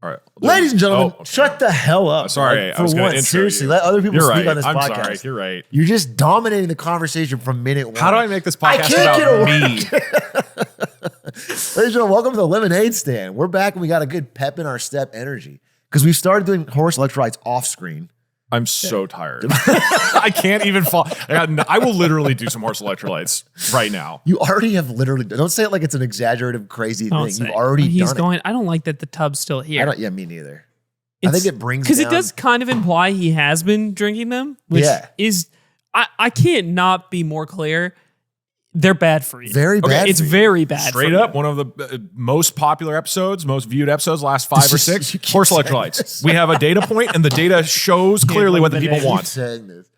All right. Ladies and gentlemen, shut the hell up. Sorry, for once, seriously, let other people speak on this podcast. I'm sorry, you're right. You're just dominating the conversation from minute one. How do I make this podcast about me? Ladies and gentlemen, welcome to the Lemonade Stand. We're back and we got a good pep in our step energy because we've started doing horse electrolytes off screen. I'm so tired. I can't even fall. I will literally do some horse electrolytes right now. You already have literally. Don't say it like it's an exaggerative, crazy thing. You've already done it. I don't like that the tub's still here. Yeah, me neither. I think it brings because it does kind of imply he has been drinking them, which is I can't not be more clear. They're bad for you. Very bad. It's very bad. Straight up, one of the most popular episodes, most viewed episodes, last 5 or 6. Horse electrolytes. We have a data point, and the data shows clearly what the people want. Saying this.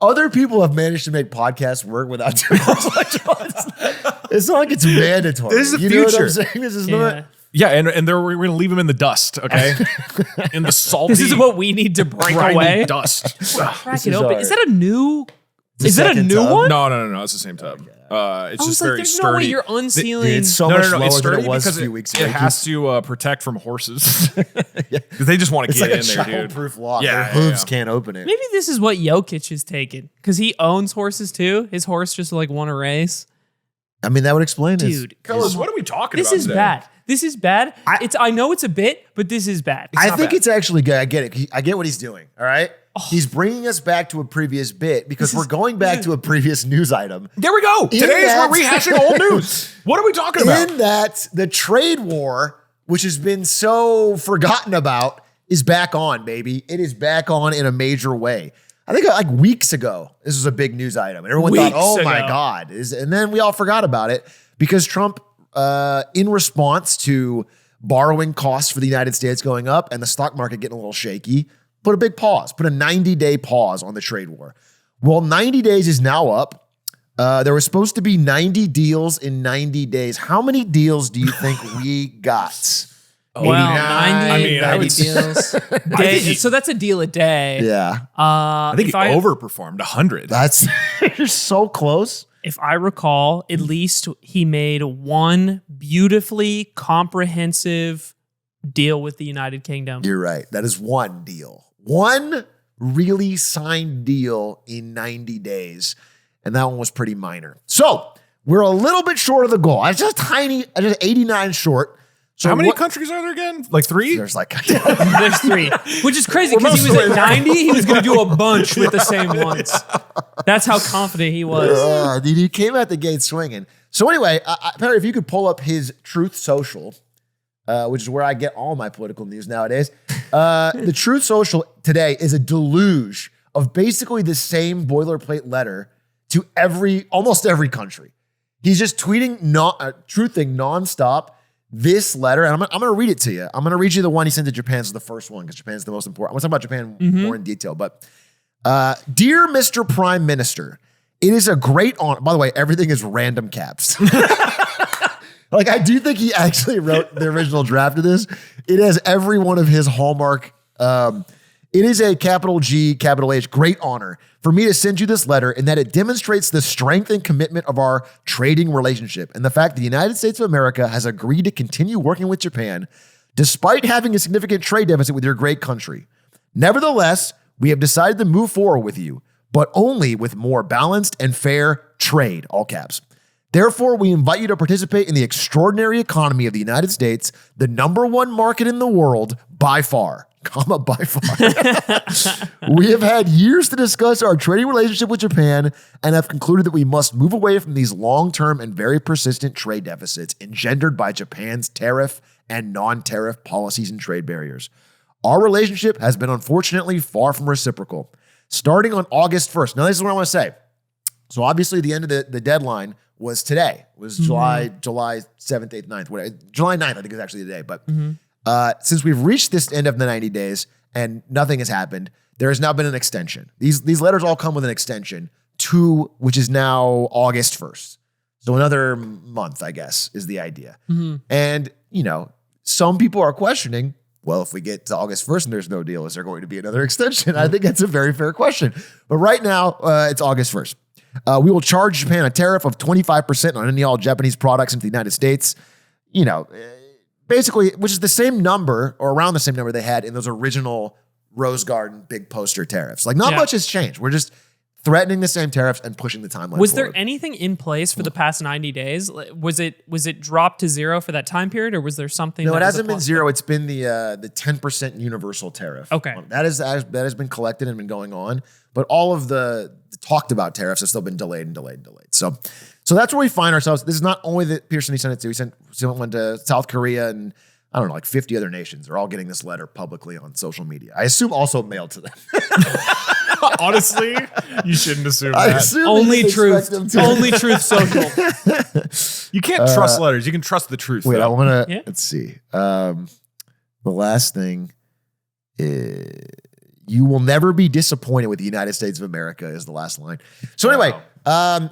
Other people have managed to make podcasts work without doing horse electrolytes. It's not like it's mandatory. This is the future. Know what I'm saying? This is not. Yeah, and we're going to leave them in the dust, okay? In the salty. This is what we need to break away. Dust. Crack it open. Is that a new? Is it a new one? No. It's the same tub. It's just very there's sturdy. No way you're unsealing. Dude, it's so much lower it's than sturdy it was because a few weeks ago. It has to protect from horses. Because they just want to get in there, dude. It's like a childproof lock. Yeah, Their hooves can't open it. Maybe this is what Jokic is taking because he owns horses too. His horse just like won a race. I mean, that would explain it. Dude, Fellas, what are we talking this about is today? bad. This is bad. I know it's a bit, but this is bad. I think it's actually good. I get it. I get what he's doing. All right. He's bringing us back to a previous bit because we're going back to a previous news item. There we go. Today we're rehashing old news. What are we talking about? In that the trade war, which has been so forgotten about, is back on, baby. It is back on in a major way. I think like weeks ago, this was a big news item. And everyone thought, oh my God. And then we all forgot about it because Trump, in response to borrowing costs for the United States going up and the stock market getting a little shaky, put a big pause, put a 90-day pause on the trade war. Well, 90 days is now up. There was supposed to be 90 deals in 90 days. How many deals do you think we got? Well, 90 deals. So that's a deal a day. Yeah. I think he overperformed 100. You're so close. If I recall, at least he made one beautifully comprehensive deal with the United Kingdom. You're right. That is one deal. One really signed deal in 90 days. And that one was pretty minor. So we're a little bit short of the goal. I just 89 short. So how many countries are there again? Like 3? There's like there's 3, which is crazy because he was at 90. He was going to do a bunch with the same ones. That's how confident he was. He came out the gate swinging. So anyway, Perry, if you could pull up his Truth Social, which is where I get all my political news nowadays. The Truth Social today is a deluge of basically the same boilerplate letter to almost every country. He's just tweeting truthing nonstop. This letter, and I'm going to read it to you. I'm going to read you the one he sent to Japan. It's the first one because Japan's the most important. I'm going to talk about Japan more in detail. But dear Mr. Prime Minister, it is a great honor. By the way, everything is random caps. Like, I do think he actually wrote the original draft of this. It has every one of his hallmark. It is a capital G, capital H, great honor for me to send you this letter in that it demonstrates the strength and commitment of our trading relationship and the fact the United States of America has agreed to continue working with Japan despite having a significant trade deficit with your great country. Nevertheless, we have decided to move forward with you, but only with more balanced and fair trade, all caps. Therefore, we invite you to participate in the extraordinary economy of the United States, the #1 market in the world by far. By far. We have had years to discuss our trading relationship with Japan and have concluded that we must move away from these long-term and very persistent trade deficits engendered by Japan's tariff and non-tariff policies and trade barriers. Our relationship has been unfortunately far from reciprocal. Starting on August 1st. Now, this is what I want to say. So obviously the end of the deadline was today. It was July 7th, 8th, 9th. Whatever. July 9th, I think is actually the day. But since we've reached this end of the 90 days and nothing has happened, there has now been an extension. These letters all come with an extension to, which is now August 1st. So another month, I guess, is the idea. And, some people are questioning, well, if we get to August 1st and there's no deal, is there going to be another extension? I think that's a very fair question. But right now, it's August 1st. We will charge Japan a tariff of 25% on any all Japanese products into the United States. basically, which is the same number or around the same number they had in those original Rose Garden big poster tariffs. Like not much has changed. We're just threatening the same tariffs and pushing the timeline Was forward. there anything in place for the past 90 days? Was it dropped to zero for that time period, or was there something? No, that it was hasn't been zero. It's been the 10% universal tariff. Okay. That has been collected and been going on, but all of the talked about tariffs have still been delayed and delayed and delayed. So that's where we find ourselves. This is not only the Pearson he sent it to. He sent one to South Korea and I don't know, like 50 other nations are all getting this letter publicly on social media. I assume also mailed to them. Honestly, you shouldn't assume I that. assume Only they just truth. expect them to. Only truth social. You can't trust letters. You can trust the truth. Wait, though. I want to, Yeah. let's see. The last thing is, you will never be disappointed with the United States of America is the last line. So anyway,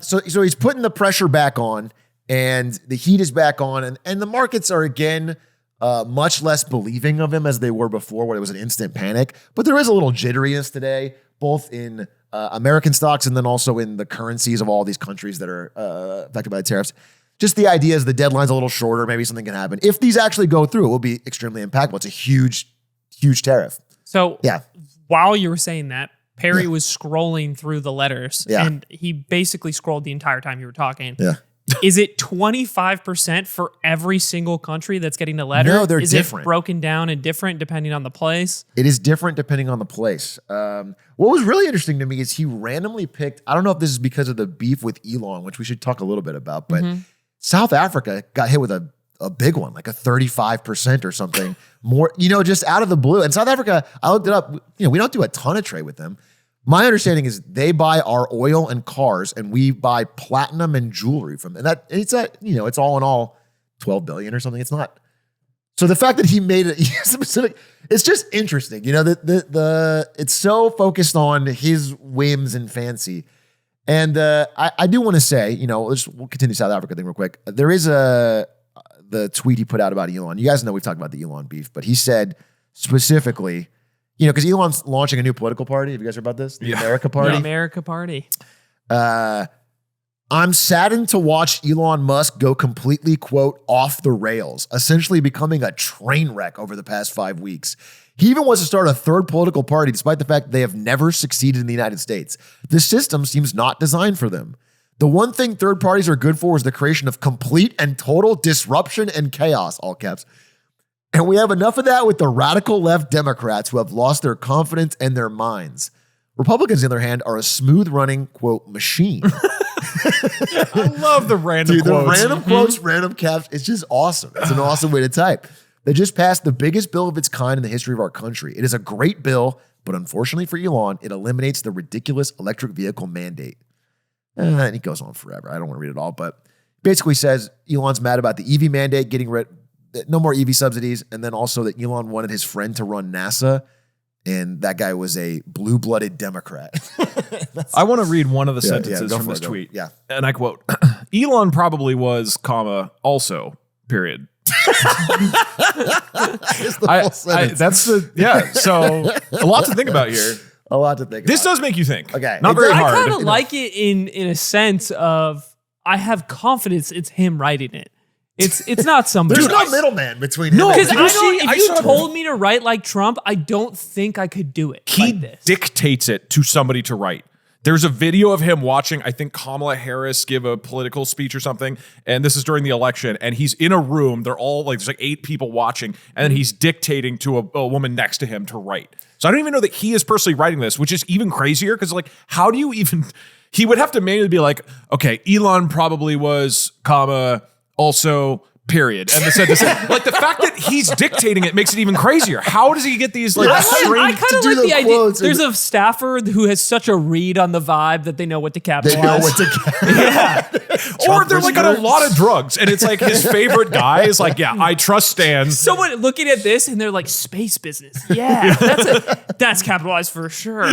so he's putting the pressure back on and the heat is back on and the markets are again much less believing of him as they were before when it was an instant panic. But there is a little jitteriness today, both in American stocks and then also in the currencies of all these countries that are affected by the tariffs. Just the idea is the deadline's a little shorter. Maybe something can happen. If these actually go through, it will be extremely impactful. It's a huge, huge tariff. So Yeah. while you were saying that, Perry was scrolling through the letters, Yeah. and he basically scrolled the entire time you were talking. Yeah. Is it 25% for every single country that's getting a letter? No, they're is different. It broken down and different depending on the place? It is different depending on the place. What was really interesting to me is he randomly picked, I don't know if this is because of the beef with Elon, which we should talk a little bit about, but South Africa got hit with a big one, like a 35% or something more, just out of the blue. And South Africa, I looked it up, we don't do a ton of trade with them. My understanding is they buy our oil and cars and we buy platinum and jewelry from them. And it's all in all 12 billion or something. It's not. So the fact that he made it specific, it's just interesting. It's so focused on his whims and fancy. And I do want to say, we'll continue South Africa thing real quick. There is the tweet he put out about Elon. You guys know we've talked about the Elon beef, but he said specifically, because Elon's launching a new political party. Have you guys heard about this? The America Party. The America Party. I'm saddened to watch Elon Musk go completely, quote, off the rails, essentially becoming a train wreck over the past 5 weeks. He even wants to start a third political party, despite the fact they have never succeeded in the United States. The system seems not designed for them. The one thing third parties are good for is the creation of complete and total disruption and chaos, all caps. And we have enough of that with the radical left Democrats who have lost their confidence and their minds. Republicans, on the other hand, are a smooth-running, quote, machine. I love the random Dude, quotes. the random quotes, random caps, it's just awesome. It's an awesome way to type. They just passed the biggest bill of its kind in the history of our country. It is a great bill, but unfortunately for Elon, it eliminates the ridiculous electric vehicle mandate. And he goes on forever. I don't want to read it all, but basically says Elon's mad about the EV mandate, getting rid, no more EV subsidies, and then also that Elon wanted his friend to run NASA, and that guy was a blue-blooded Democrat. I want to read one of the sentences go from for this it, tweet. Yeah. And I quote, Elon probably was, comma, also, period. It's the full sentence. So a lot to think about here. A lot to think This about. does make you think. Okay. Not very I hard. kind of like it in a sense of I have confidence it's him writing it. It's not somebody. There's no middleman between him Because and if you told me to write like Trump, I don't think I could do it. He like this. dictates it to somebody to write. There's a video of him watching, I think, Kamala Harris give a political speech or something. And this is during the election. And he's in a room. They're all like, there's like 8 people watching. And then he's dictating to a woman next to him to write. So I don't even know that he is personally writing this, which is even crazier. Because like, how do you even, he would have to manually be like, okay, Elon probably was, comma, also, period. And like the fact that he's dictating it makes it even crazier. How does he get these like I strange? kind of do like the the idea. quotes There's a staffer who has such a read on the vibe that they know what to They capitalize. know what to Or they're like on a lot of drugs, and it's like his favorite guy is like, yeah, I trust Stan. Someone looking at this and they're like, space business. Yeah, that's capitalized for sure.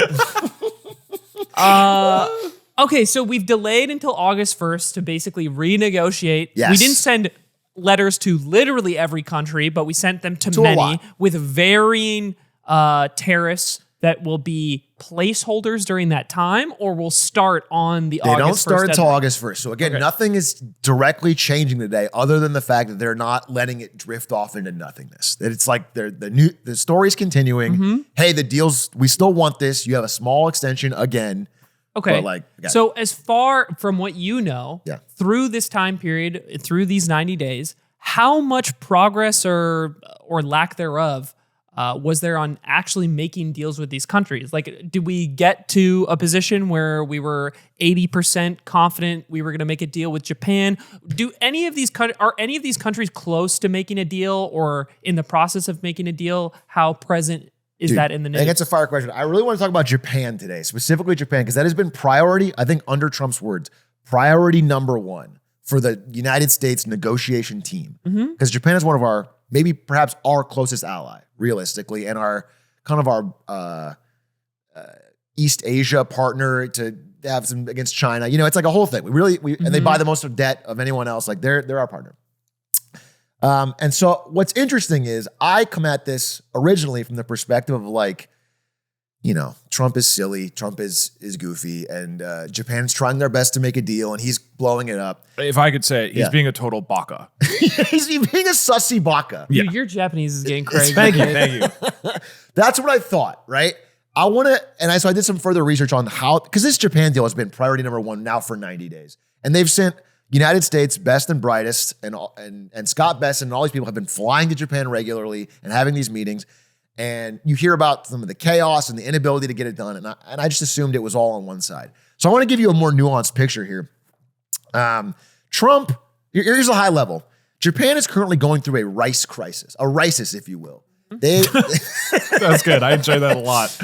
Okay, so we've delayed until August 1st to basically renegotiate. Yes. We didn't send letters to literally every country, but we sent them to a many lot. with varying tariffs that will be placeholders during that time, or will start on the They August don't start 1st until deadline? August 1st. So again, Okay. nothing is directly changing today other than the fact that they're not letting it drift off into nothingness. That it's like the story's continuing. Mm-hmm. Hey, the deals, we still want this. You have a small extension again. Okay. But again. So as far from what you know, Yeah. through this time period, through these 90 days, how much progress or lack thereof was there on actually making deals with these countries? Like, did we get to a position where we were 80% confident we were going to make a deal with Japan? Are any of these countries close to making a deal or in the process of making a deal? How present is that in the I news? think it's a fire question. I really want to talk about Japan today, specifically Japan, because that has been priority, I think, under Trump's words, priority number one for the United States negotiation team. Because Japan is one of our, maybe perhaps our closest ally, realistically, and our kind of our East Asia partner to have some against China. You know, it's like a whole thing. And they buy the most of debt of anyone else. Like they're our partner. And so what's interesting is I come at this originally from the perspective of like, you know, Trump is silly, Trump is goofy, and Japan's trying their best to make a deal, and he's blowing it up. If I could say it, he's Yeah. being a total baka. He's being a sussy baka. Dude, your Japanese is getting crazy. Thank you. That's what I thought, right? I want to, so I did some further research on how, because this Japan deal has been priority number one now for 90 days. And they've sent United States best and brightest, and Scott Best and all these people have been flying to Japan regularly and having these meetings. And you hear about some of the chaos and the inability to get it done. And I just assumed it was all on one side. So I want to give you a more nuanced picture here. Trump, here's a high level. Japan is currently going through a rice crisis, a risis, if you will. That's good. I enjoy that a lot.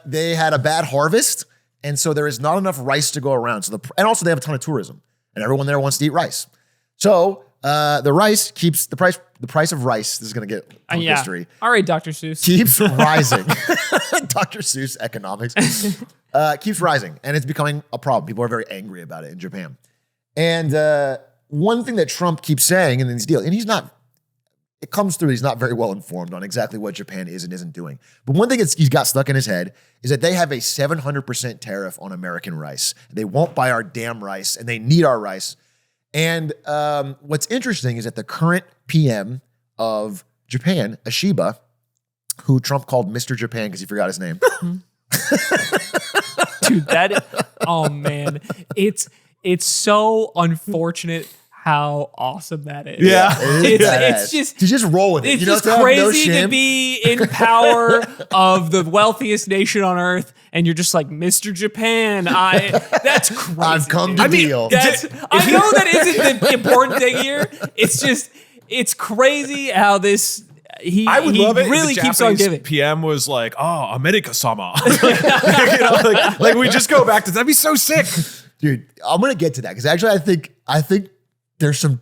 They had a bad harvest, and so there is not enough rice to go around. And also they have a ton of tourism, and everyone there wants to eat rice. So the rice keeps the price of rice. This is going to get history. All right, Dr. Seuss. Keeps rising. Dr. Seuss economics keeps rising, and it's becoming a problem. People are very angry about it in Japan. And one thing that Trump keeps saying in these deals, and it comes through, he's not very well informed on exactly what Japan is and isn't doing. But one thing he's got stuck in his head is that they have a 700% tariff on American rice. They won't buy our damn rice, and they need our rice. And what's interesting is that the current PM of Japan, Ashiba, who Trump called Mr. Japan because he forgot his name. Dude, oh man, it's so unfortunate how awesome that is. Yeah. It's just to just roll with it. it's You know, just to have no crazy to shame. be in power of the wealthiest nation on earth, and you're just like, Mr. Japan. That's crazy. I've come dude. to deal. I know that isn't the important thing here. It's crazy how this. I would love it. Really if the keeps on Japanese giving. PM was like, "Oh, America-sama." like we just go back to that'd be so sick. Dude, I'm gonna get to that because actually I think there's some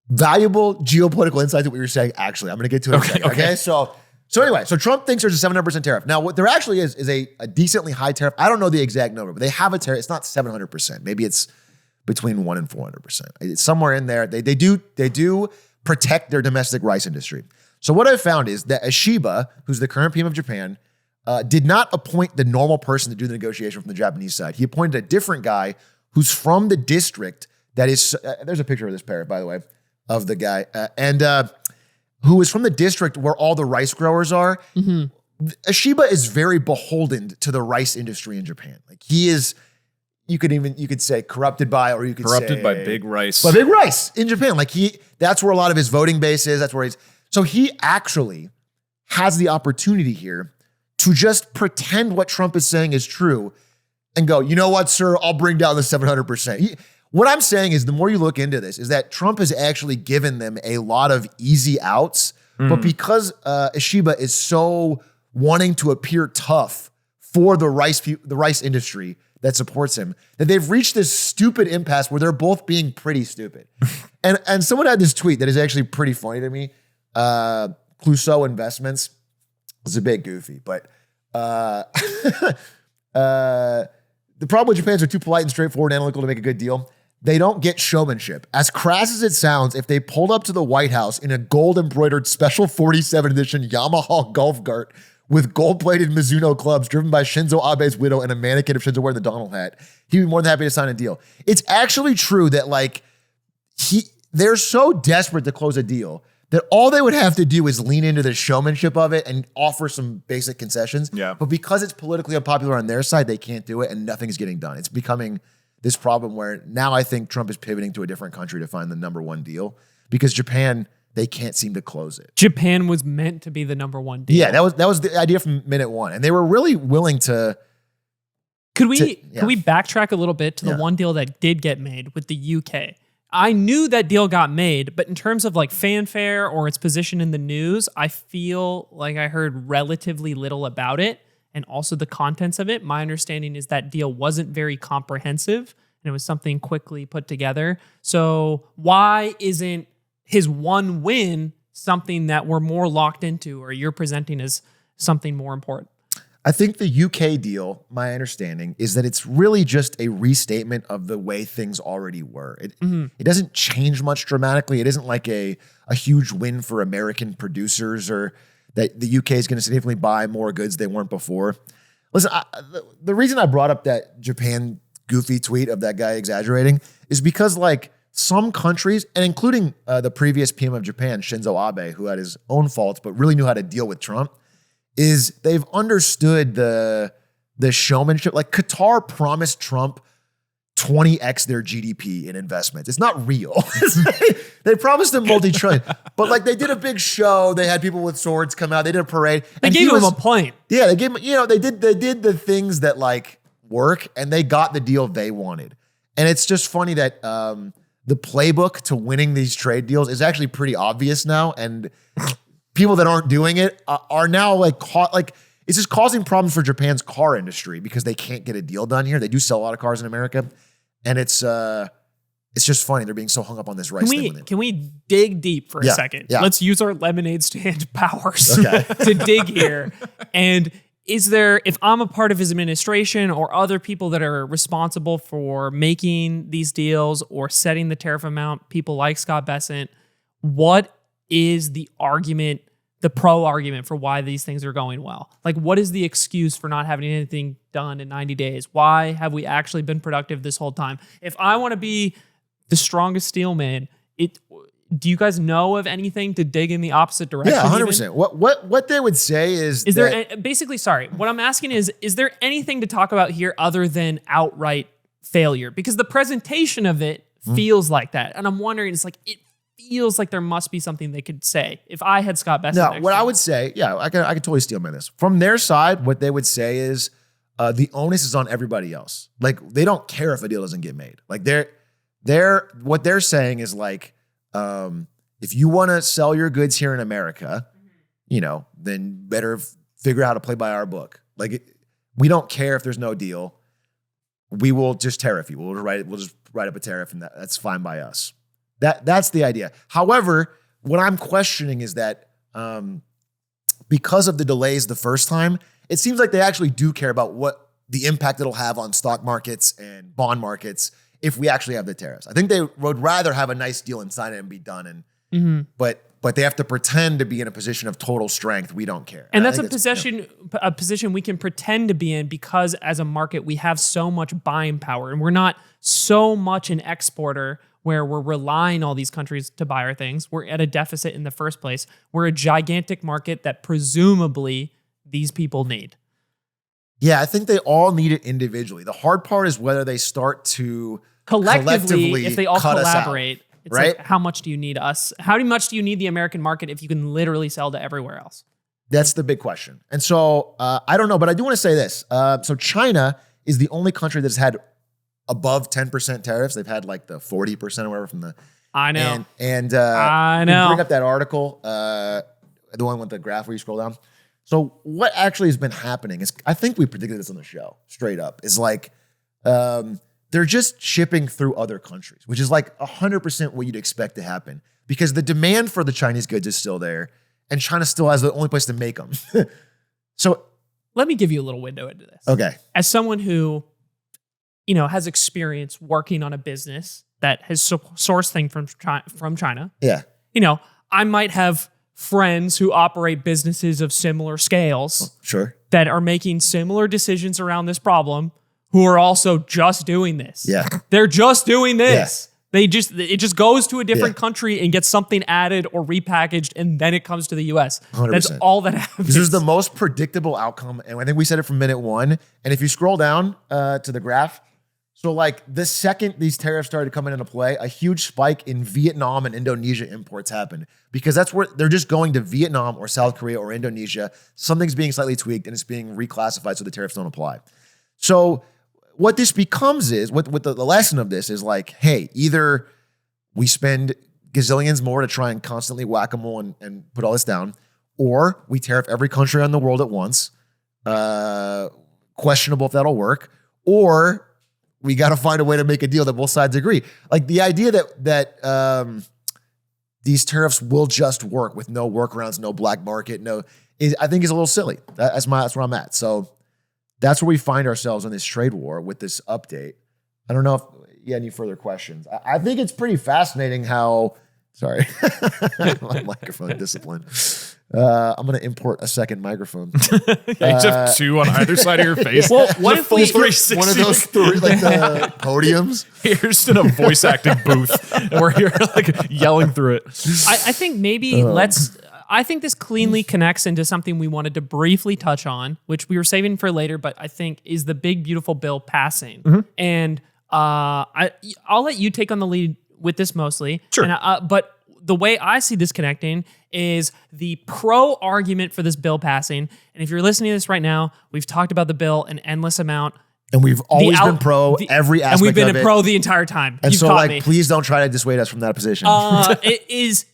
valuable geopolitical insight that we were saying. Actually, I'm gonna get to it. Okay. So anyway, so Trump thinks there's a 700% tariff. Now, what there actually is a decently high tariff. I don't know the exact number, but they have a tariff. It's not 700%. Maybe it's between 1% and 400%. It's somewhere in there. They do protect their domestic rice industry. So what I've found is that Ashiba, who's the current PM of Japan, did not appoint the normal person to do the negotiation from the Japanese side. He appointed a different guy who's from the district that is, there's a picture of this parrot, by the way, of the guy, who is from the district where all the rice growers are. Mm-hmm. Ashiba is very beholden to the rice industry in Japan. Like he is, you could say corrupted by, or you could say By big rice. by big rice in Japan. Like that's where a lot of his voting base is. That's where so he actually has the opportunity here to just pretend what Trump is saying is true and go, you know what, sir, I'll bring down the 700%. What I'm saying is the more you look into this is that Trump has actually given them a lot of easy outs, but because Ashiba is so wanting to appear tough for the rice industry that supports him, that they've reached this stupid impasse where they're both being pretty stupid. and someone had this tweet that is actually pretty funny to me. Clouseau Investments is a bit goofy, but the problem with Japan is they're too polite and straightforward and analytical to make a good deal. They don't get showmanship. As crass as it sounds, if they pulled up to the White House in a gold embroidered special 47 edition Yamaha golf cart with gold-plated Mizuno clubs driven by Shinzo Abe's widow and a mannequin of Shinzo wearing the Donald hat, he'd be more than happy to sign a deal. It's actually true that like they're so desperate to close a deal that all they would have to do is lean into the showmanship of it and offer some basic concessions. Yeah. But because it's politically unpopular on their side, they can't do it and nothing's getting done. It's becoming this problem where now I think Trump is pivoting to a different country to find the number one deal because Japan, they can't seem to close it. Japan was meant to be the number one deal. Yeah, that was the idea from minute one. And they were really willing to. Could we backtrack a little bit to the one deal that did get made with the UK? I knew that deal got made, but in terms of like fanfare or its position in the news, I feel like I heard relatively little about it and also the contents of it. My understanding is that deal wasn't very comprehensive and it was something quickly put together. So why isn't his one win something that we're more locked into or you're presenting as something more important? I think the UK deal, my understanding, is that it's really just a restatement of the way things already were. It doesn't change much dramatically. It isn't like a huge win for American producers or that the UK is going to significantly buy more goods they weren't before. Listen, the reason I brought up that Japan goofy tweet of that guy exaggerating is because like some countries, and including the previous PM of Japan, Shinzo Abe, who had his own faults but really knew how to deal with Trump, is they've understood the showmanship. Like Qatar promised Trump 20x their GDP in investments. It's not real. They promised him multi-trillion, but like they did a big show. They had people with swords come out. They did a parade. They gave him a plane. Yeah, they gave him. They did the things that like work, and they got the deal they wanted. And it's just funny that the playbook to winning these trade deals is actually pretty obvious now, and people that aren't doing it are now like caught. Like it's just causing problems for Japan's car industry because they can't get a deal done here. They do sell a lot of cars in America, and it's just funny they're being so hung up on this rice thing. Can we dig deep for a second? Yeah. Let's use our lemonade stand powers to dig here. And is there, if I'm a part of his administration or other people that are responsible for making these deals or setting the tariff amount, people like Scott Bessent, what is the argument, the pro argument for why these things are going well? Like, what is the excuse for not having anything done in 90 days? Why have we actually been productive this whole time? If I want to be the strongest steel man, do you guys know of anything to dig in the opposite direction? Yeah, 100%. What they would say is there basically, sorry, what I'm asking is there anything to talk about here other than outright failure? Because the presentation of it feels like that. And I'm wondering, it's like, it feels like there must be something they could say. If I had Scott Bessent. No, what I would say, I could totally steal man this. From their side, what they would say is the onus is on everybody else. Like they don't care if a deal doesn't get made. Like what they're saying is like, if you want to sell your goods here in America, then better figure out how to play by our book. Like we don't care if there's no deal. We will just tariff you. We'll just write up a tariff and that's fine by us. That's the idea. However, what I'm questioning is that because of the delays the first time, it seems like they actually do care about what the impact it'll have on stock markets and bond markets if we actually have the tariffs. I think they would rather have a nice deal and sign it and be done. But they have to pretend to be in a position of total strength. We don't care. And that's a position we can pretend to be in because as a market, we have so much buying power and we're not so much an exporter where we're relying on all these countries to buy our things. We're at a deficit in the first place. We're a gigantic market that presumably these people need. Yeah, I think they all need it individually. The hard part is whether they start to collectively if they all cut collaborate. us out, it's right? like, how much do you need us? How much do you need the American market if you can literally sell to everywhere else? That's the big question. And so I don't know, but I do want to say this. So China is the only country that's had above 10% tariffs. They've had like the 40% or whatever from the. I know. And I know. Bring up that article, the one with the graph where you scroll down. So what actually has been happening is, I think we predicted this on the show, straight up, is like they're just shipping through other countries, which is like 100% what you'd expect to happen because the demand for the Chinese goods is still there and China still has the only place to make them. So let me give you a little window into this. Okay. As someone who, has experience working on a business that has sourced things from China. Yeah. I might have friends who operate businesses of similar scales Sure. that are making similar decisions around this problem who are also just doing this. Yeah. They're just doing this. Yeah. It just goes to a different Yeah. country and gets something added or repackaged, and then it comes to the US. 100%. That's all that happens. This is the most predictable outcome. And I think we said it from minute one. And if you scroll down to the graph, so like the second these tariffs started coming into play, a huge spike in Vietnam and Indonesia imports happened because that's where they're just going to Vietnam or South Korea or Indonesia. Something's being slightly tweaked and it's being reclassified so the tariffs don't apply. So what this becomes is, what the lesson of this is like, hey, either we spend gazillions more to try and constantly whack-a-mole and put all this down, or we tariff every country on the world at once. Questionable if that'll work. Or we got to find a way to make a deal that both sides agree. Like the idea that these tariffs will just work with no workarounds, no black market, I think is a little silly. That's where I'm at. So that's where we find ourselves in this trade war with this update. I don't know if you had any further questions. I think it's pretty fascinating how, sorry, my microphone discipline. I'm going to import a second microphone. Yeah, you just have two on either side of your face. Well, what if full we- 360? One of those three, like the podiums. You're just in a voice acting booth and we're here like yelling through it. I think maybe I think this cleanly connects into something we wanted to briefly touch on, which we were saving for later, but I think is the big, beautiful bill passing. And I'll let you take on the lead with this mostly. Sure. And, but the way I see this connecting is the pro argument for this bill passing. And if you're listening to this right now, we've talked about the bill an endless amount. And we've always been pro every aspect of it. And we've been pro the entire time. And You've so, caught like, me. please don't try to dissuade us from that position. It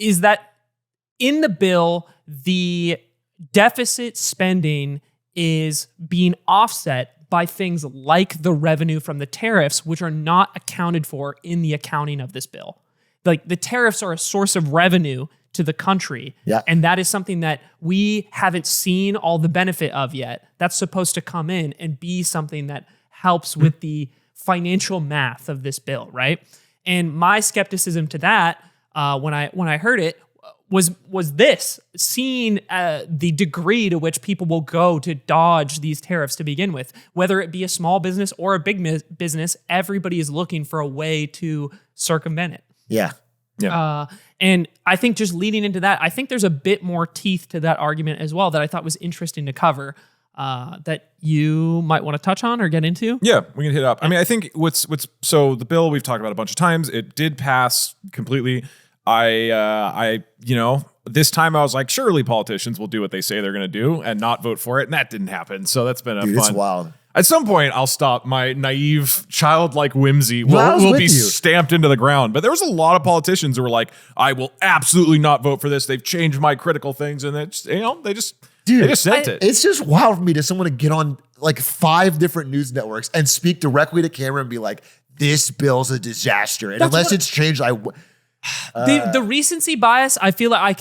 is that in the bill, the deficit spending is being offset by things like the revenue from the tariffs, which are not accounted for in the accounting of this bill. Like the tariffs are a source of revenue to the country. Yeah. And that is something that we haven't seen all the benefit of yet. That's supposed to come in and be something that helps with the financial math of this bill, right? And my skepticism to that, when I heard it, was this, seeing the degree to which people will go to dodge these tariffs to begin with. Whether it be a small business or a big business, everybody is looking for a way to circumvent it. Yeah. And I think just leading into that, I think there's a bit more teeth to that argument as well that I thought was interesting to cover, that you might want to touch on or get into. Yeah, we can hit it up. I mean, I think so the bill we've talked about a bunch of times. It did pass completely. This time I was like, surely politicians will do what they say they're going to do and not vote for it. And that didn't happen. So that's been Dude, fun. it's wild. At some point, I'll stop. My naive, childlike whimsy I was will with be you. stamped into the ground. But there was a lot of politicians who were like, I will absolutely not vote for this. They've changed my critical things. And it's, they just sent it. It's just wild for me to someone to get on like 5 different news networks and speak directly to camera and be like, this bill's a disaster. And unless it's changed, The recency bias, I feel like I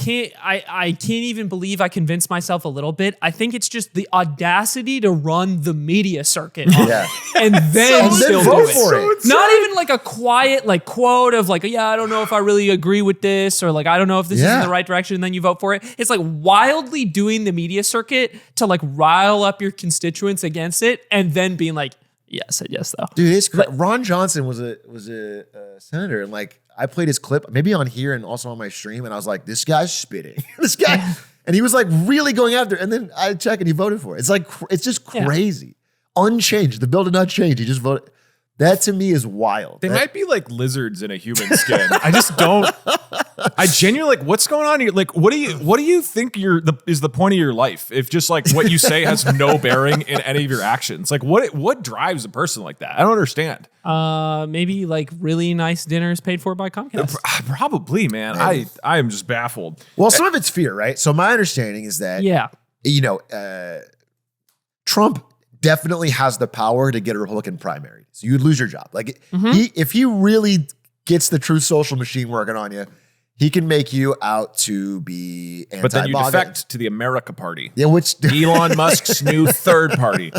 can't even believe I convinced myself a little bit. I think it's just the audacity to run the media circuit on Yeah. it and then still vote do for it. it. Not even like a quiet like quote of like, yeah, I don't know if I really agree with this, or like I don't know if this is in the right direction, and then you vote for it. It's like wildly doing the media circuit to like rile up your constituents against it and then being like, yeah, I said yes though. Dude, it's Ron Johnson was a senator, and like I played his clip maybe on here and also on my stream, and I was like, this guy's spitting. This guy, and he was like really going after it. And then I check and he voted for it. It's like it's just crazy, unchanged. The bill did not change. He just voted. That to me is wild. They might be like lizards in a human skin. I just don't. I genuinely like what's going on here. Like, what do you think is the point of your life? If just like what you say has no bearing in any of your actions, like what drives a person like that? I don't understand. Maybe like really nice dinners paid for by Comcast. Probably, man. I am just baffled. Well, some of it's fear, right? So my understanding is that Trump definitely has the power to get a Republican primary. So you'd lose your job. Like if he really gets the Truth Social machine working on you, he can make you out to be anti-MAGA. But then you defect to the America Party. Yeah, which Elon Musk's new third party.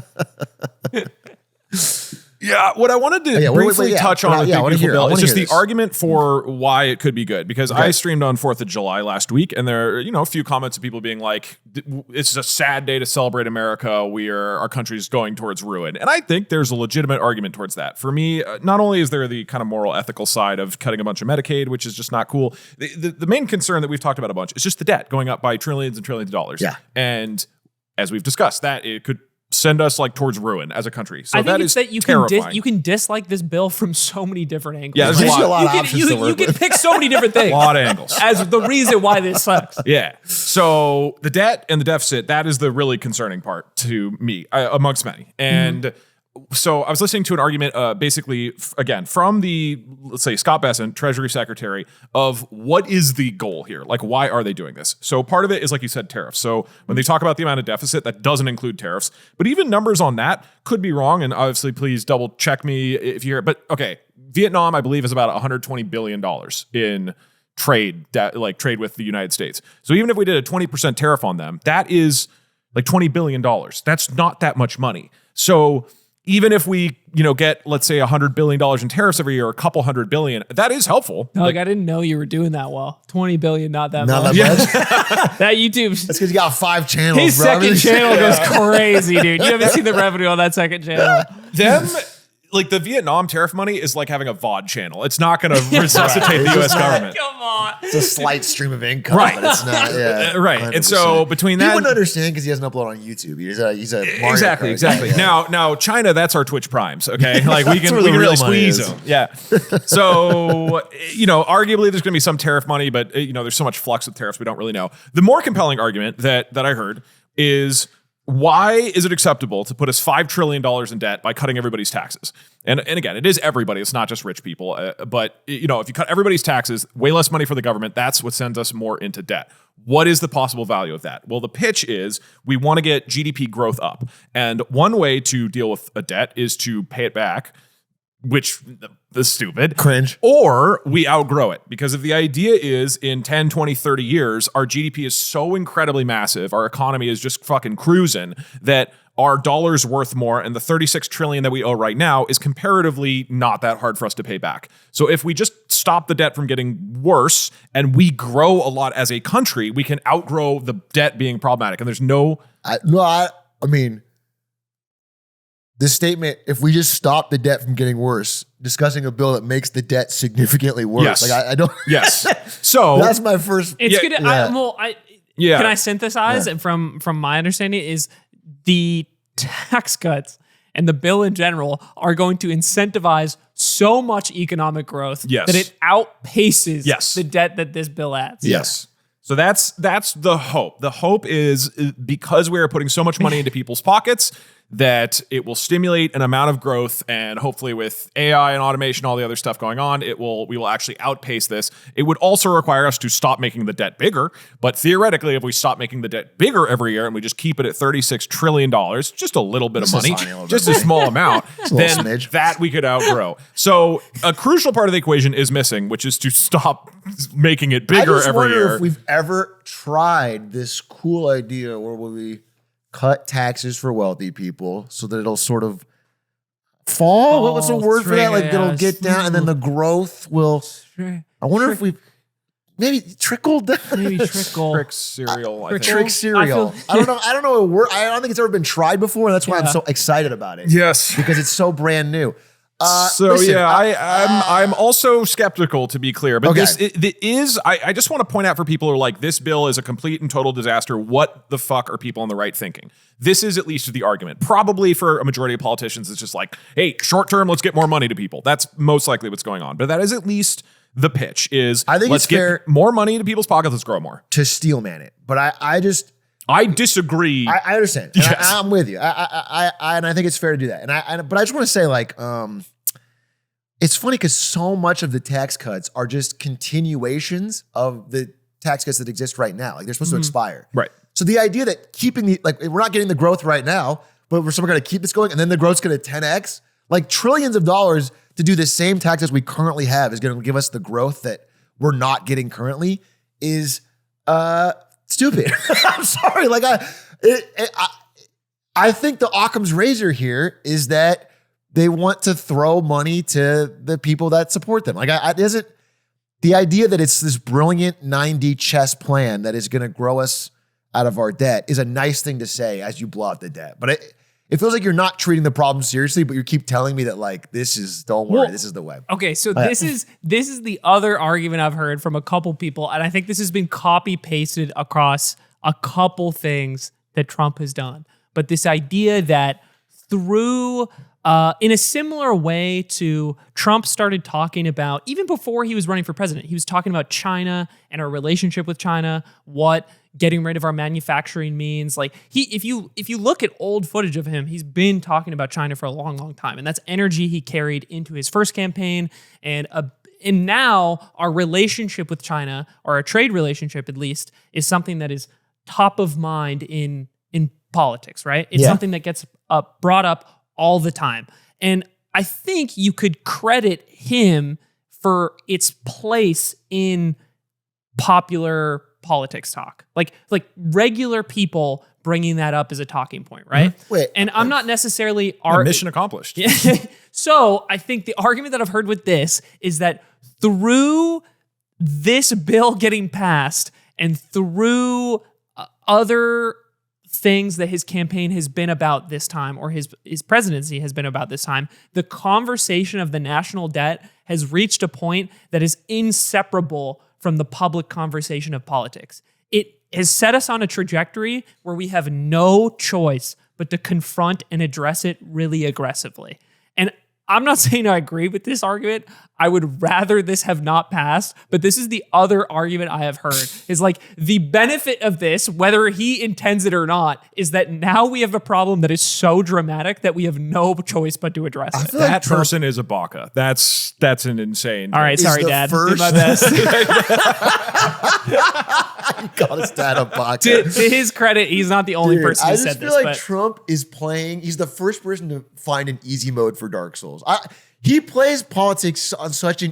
Yeah, what I wanted to briefly touch on with Big Beautiful Bill is just the argument for why it could be good. Because I streamed on 4th of July last week, and there are, a few comments of people being like, it's a sad day to celebrate America. Our country's going towards ruin. And I think there's a legitimate argument towards that. For me, not only is there the kind of moral, ethical side of cutting a bunch of Medicaid, which is just not cool. The main concern that we've talked about a bunch is just the debt going up by trillions and trillions of dollars. Yeah. And as we've discussed, that it could send us like towards ruin as a country. So I think it's that terrifying. You can dislike this bill from so many different angles. Yeah, there's a lot of options to work You can pick so many different things. A lot of angles. As the reason why this sucks. Yeah. So the debt and the deficit, that is the really concerning part to me, amongst many. And so I was listening to an argument, basically, again, from let's say, Scott Bessent, Treasury Secretary, of what is the goal here? Like, why are they doing this? So part of it is, like you said, tariffs. So when they talk about the amount of deficit, that doesn't include tariffs. But even numbers on that could be wrong. And obviously, please double check me if you hear it. But okay, Vietnam, I believe, is about $120 billion in trade, trade with the United States. So even if we did a 20% tariff on them, that is like $20 billion. That's not that much money. So even if we, get, let's say, $100 billion in tariffs every year, a couple $100 billion, that is helpful. No, I didn't know you were doing that well. 20 billion, not that Not much. that much. That YouTube. That's because you got 5 channels. His bro. second channel goes crazy, dude. You haven't seen the revenue on that second channel. Like the Vietnam tariff money is like having a VOD channel. It's not going to resuscitate the U.S. government. Come on. It's a slight stream of income, Right. but it's not. Yeah, Right. 100%. And so between that, he wouldn't understand because he doesn't upload on YouTube. He's a Mario exactly. Kart. Yeah. Now China, that's our Twitch Primes. Okay, like we can where the really real money squeeze is. them. Yeah. So arguably there's going to be some tariff money, but there's so much flux with tariffs we don't really know. The more compelling argument that I heard is, why is it acceptable to put us $5 trillion in debt by cutting everybody's taxes? And again, it is everybody. It's not just rich people. But if you cut everybody's taxes, way less money for the government, that's what sends us more into debt. What is the possible value of that? Well, the pitch is we want to get GDP growth up. And one way to deal with a debt is to pay it back, which is stupid. Cringe. Or we outgrow it. Because if the idea is in 10, 20, 30 years, our GDP is so incredibly massive, our economy is just fucking cruising, that our dollar's worth more, and the 36 trillion that we owe right now is comparatively not that hard for us to pay back. So if we just stop the debt from getting worse and we grow a lot as a country, we can outgrow the debt being problematic. And there's no... I mean... This statement, if we just stop the debt from getting worse, discussing a bill that makes the debt significantly worse. Yes. Like I don't. Yes. So that's my first. It's Yeah, good. yeah. Can I synthesize it from my understanding is the tax cuts and the bill in general are going to incentivize so much economic growth that it outpaces the debt that this bill adds. Yes. So that's the hope. The hope is because we are putting so much money into people's pockets that it will stimulate an amount of growth, and hopefully with AI and automation, all the other stuff going on, we will actually outpace this. It would also require us to stop making the debt bigger, but theoretically, if we stop making the debt bigger every year and we just keep it at $36 trillion, just a little bit of money, just a small amount, then that we could outgrow. So a crucial part of the equation is missing, which is to stop making it bigger every year. I just wonder if we've ever tried this cool idea where we cut taxes for wealthy people so that it'll sort of fall. What's the word for that? Like it'll get down and then the growth will. I wonder if we maybe trickled down. Maybe trickle. Trick cereal. I think. Trick cereal. I don't know a word. I don't think it's ever been tried before. And that's why I'm so excited about it. Yes. Because it's so brand new. Listen, I'm also skeptical, to be clear, but I just want to point out for people who are like, this bill is a complete and total disaster. What the fuck are people on the right thinking? This is at least the argument. Probably for a majority of politicians, it's just like, hey, short term, let's get more money to people. That's most likely what's going on. But that is at least the pitch is, I think let's it's fair get more money to people's pockets. Let's grow more. To steel man it. But I disagree. I understand. Yes. I'm with you. And I think it's fair to do that. But I just want to say, like, it's funny because so much of the tax cuts are just continuations of the tax cuts that exist right now. Like they're supposed to expire. Right. So the idea that we're not getting the growth right now, but we're going to keep this going, and then the growth's going to 10x. Like trillions of dollars to do the same taxes we currently have is going to give us the growth that we're not getting currently is stupid. I'm sorry. Like I think the Occam's razor here is that they want to throw money to the people that support them. Like, the idea that it's this brilliant 9D chess plan that is going to grow us out of our debt is a nice thing to say as you blow out the debt. But it feels like you're not treating the problem seriously, but you keep telling me that like, don't worry, this is the way. Okay, so this is the other argument I've heard from a couple people, and I think this has been copy pasted across a couple things that Trump has done. But this idea that through in a similar way to Trump started talking about, even before he was running for president, he was talking about China and our relationship with China, what getting rid of our manufacturing means. Like if you look at old footage of him, he's been talking about China for a long, long time. And that's energy he carried into his first campaign. And now our relationship with China, or our trade relationship at least, is something that is top of mind in politics, right? It's something that gets brought up all the time. And I think you could credit him for its place in popular politics talk. Like regular people bringing that up as a talking point, right? Wait, and I'm not necessarily... mission accomplished. So I think the argument that I've heard with this is that through this bill getting passed and through other things that his campaign has been about this time, or his presidency has been about this time, the conversation of the national debt has reached a point that is inseparable from the public conversation of politics. It has set us on a trajectory where we have no choice but to confront and address it really aggressively. And I'm not saying I agree with this argument. I would rather this have not passed, but this is the other argument I have heard, is like the benefit of this, whether he intends it or not, is that now we have a problem that is so dramatic that we have no choice but to address it. That person is a baka. That's an insane. All right, sorry, Dad. Did my best. You called his dad a baka. To his credit, he's not the only person who said this. I just feel like Trump is playing. He's the first person to find an easy mode for Dark Souls. He plays politics on such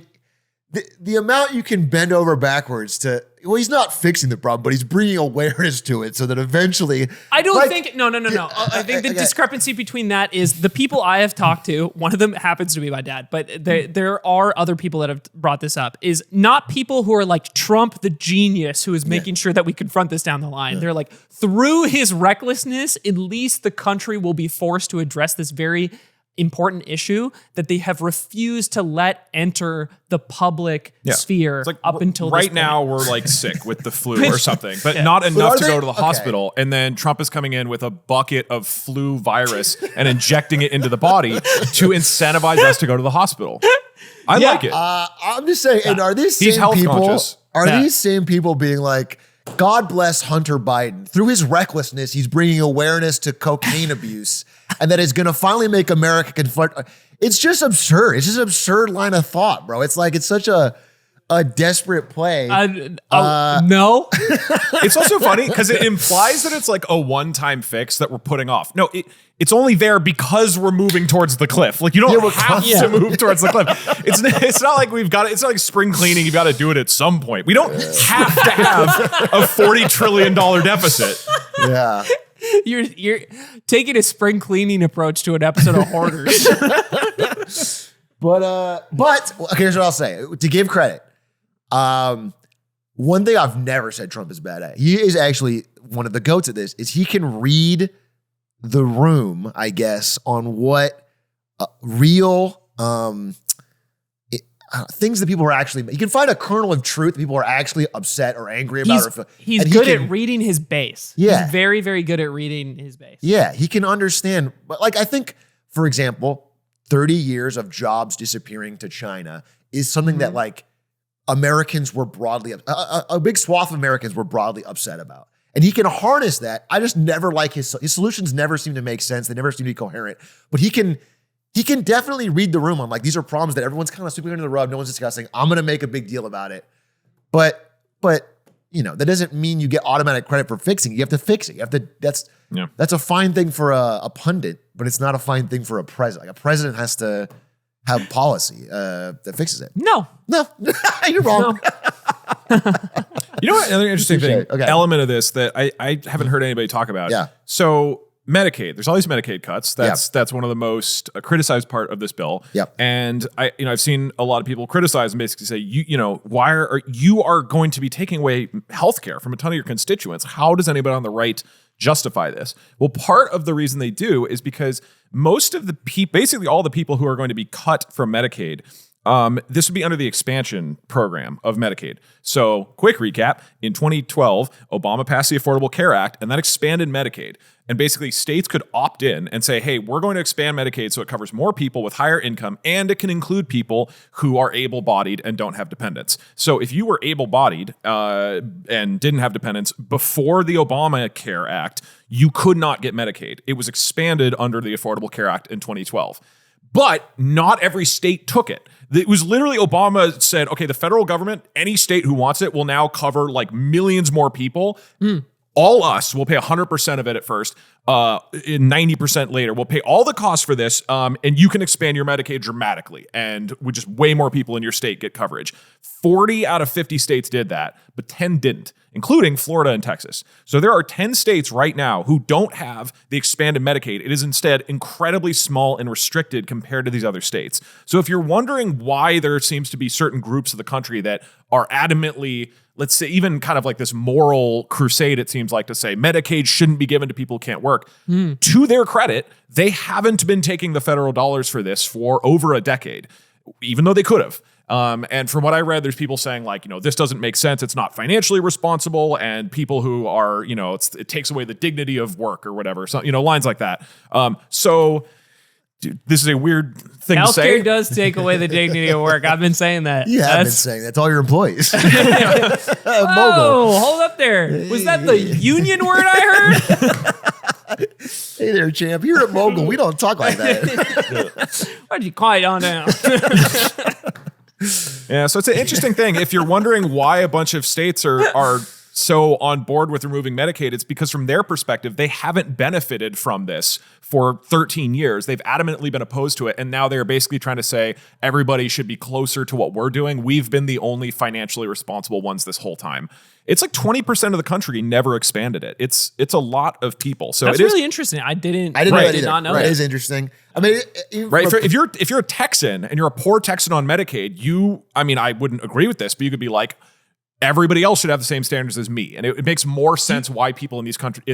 the amount you can bend over backwards to. Well, he's not fixing the problem, but he's bringing awareness to it so that eventually. I don't think. No. I think the discrepancy between that is the people I have talked to. One of them happens to be my dad, but there are other people that have brought this up. Is not people who are like Trump, the genius, who is making sure that we confront this down the line. They're like, through his recklessness, at least the country will be forced to address this very important issue that they have refused to let enter the public sphere like up until right this point. Now we're like sick with the flu or something, but not enough to go to the hospital. And then Trump is coming in with a bucket of flu virus and injecting it into the body to incentivize us to go to the hospital. I like it. I'm just saying, and are these He's same health people? conscious. Are these same people being like, God bless Hunter Biden. Through his recklessness, he's bringing awareness to cocaine abuse, and that is going to finally make America confront. It's just absurd. It's just an absurd line of thought, bro. It's like it's such a desperate play. No. It's also funny because it implies that it's like a one-time fix that we're putting off. No, it's only there because we're moving towards the cliff. Like you don't have to move towards the cliff. It's not like we've got it. It's not like spring cleaning. You've got to do it at some point. We don't have to have a $40 trillion deficit. Yeah. You're taking a spring cleaning approach to an episode of Hoarders. But okay, here's what I'll say. To give credit, one thing I've never said Trump is bad at. He is actually one of the goats at this. Is he can read the room, I guess, on what real things that people are actually. He can find a kernel of truth that people are actually upset or angry about. He's good at reading his base. Yeah, he's very, very good at reading his base. Yeah, he can understand. But like I think, for example, 30 years of jobs disappearing to China is something that like Americans were broadly, a big swath of Americans were broadly upset about. And he can harness that. I just never like his solutions never seem to make sense. They never seem to be coherent, but he can definitely read the room on like, these are problems that everyone's kind of sweeping under the rug. No one's discussing. I'm going to make a big deal about it. But you know, that doesn't mean you get automatic credit for fixing it. You have to fix it. You have to, that's a fine thing for a pundit, but it's not a fine thing for a president. Like a president has to have policy that fixes it. No, you're wrong. You know what? Another interesting thing, element of this that I haven't heard anybody talk about. Yeah. So Medicaid. There's all these Medicaid cuts. That's one of the most criticized part of this bill. Yep. And I've seen a lot of people criticize and basically say, why are you going to be taking away healthcare from a ton of your constituents? How does anybody on the right justify this? Well, part of the reason they do is because most of the basically all the people who are going to be cut from Medicaid, this would be under the expansion program of Medicaid. So, quick recap, in 2012, Obama passed the Affordable Care Act, and that expanded Medicaid. And basically, states could opt in and say, hey, we're going to expand Medicaid so it covers more people with higher income, and it can include people who are able-bodied and don't have dependents. So if you were able-bodied and didn't have dependents before the Obamacare Act, you could not get Medicaid. It was expanded under the Affordable Care Act in 2012. But not every state took it. It was literally Obama said, okay, the federal government, any state who wants it will now cover like millions more people. All us will pay 100% of it at first. 90% later, we'll pay all the costs for this, and you can expand your Medicaid dramatically, and we just way more people in your state get coverage. 40 out of 50 states did that, but 10 didn't, including Florida and Texas. So there are 10 states right now who don't have the expanded Medicaid. It is instead incredibly small and restricted compared to these other states. So if you're wondering why there seems to be certain groups of the country that are adamantly, let's say, even kind of like this moral crusade, it seems like, to say Medicaid shouldn't be given to people who can't work. To their credit, they haven't been taking the federal dollars for this for over a decade, even though they could have. And from what I read, there's people saying like, this doesn't make sense. It's not financially responsible. And people who are, it takes away the dignity of work or whatever. So, lines like that. Dude, this is a weird thing to say. Healthcare does take away the dignity of work. I've been saying that. You have been saying that to all your employees. Oh, hold up there. Was that the union word I heard? Hey there, champ. Here at Mogul, we don't talk like that. Why'd you quiet on down? Yeah, so it's an interesting thing. If you're wondering why a bunch of states are so on board with removing Medicaid, it's because from their perspective, they haven't benefited from this for 13 years. They've adamantly been opposed to it. And now they're basically trying to say everybody should be closer to what we're doing. We've been the only financially responsible ones this whole time. It's like 20% of the country never expanded it. It's a lot of people. So that's really interesting. I didn't know that did either. not know Right. that. It is interesting. I mean, right. If you're a Texan and you're a poor Texan on Medicaid, I wouldn't agree with this, but you could be like, everybody else should have the same standards as me. And it makes more sense why people in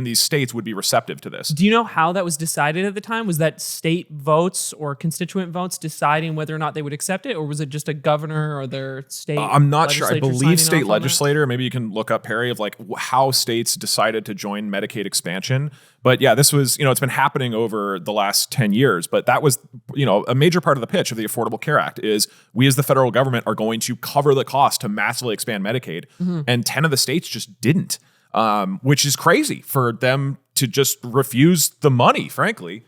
these states would be receptive to this. Do you know how that was decided at the time? Was that state votes or constituent votes deciding whether or not they would accept it? Or was it just a governor or their state I'm not sure. I legislature signing believe off state on legislator. Maybe you can look up, Perry, of like how states decided to join Medicaid expansion. But yeah, this was, it's been happening over the last 10 years. But that was, a major part of the pitch of the Affordable Care Act is we as the federal government are going to cover the cost to massively expand Medicaid. And 10 of the states just didn't, which is crazy for them to just refuse the money, frankly.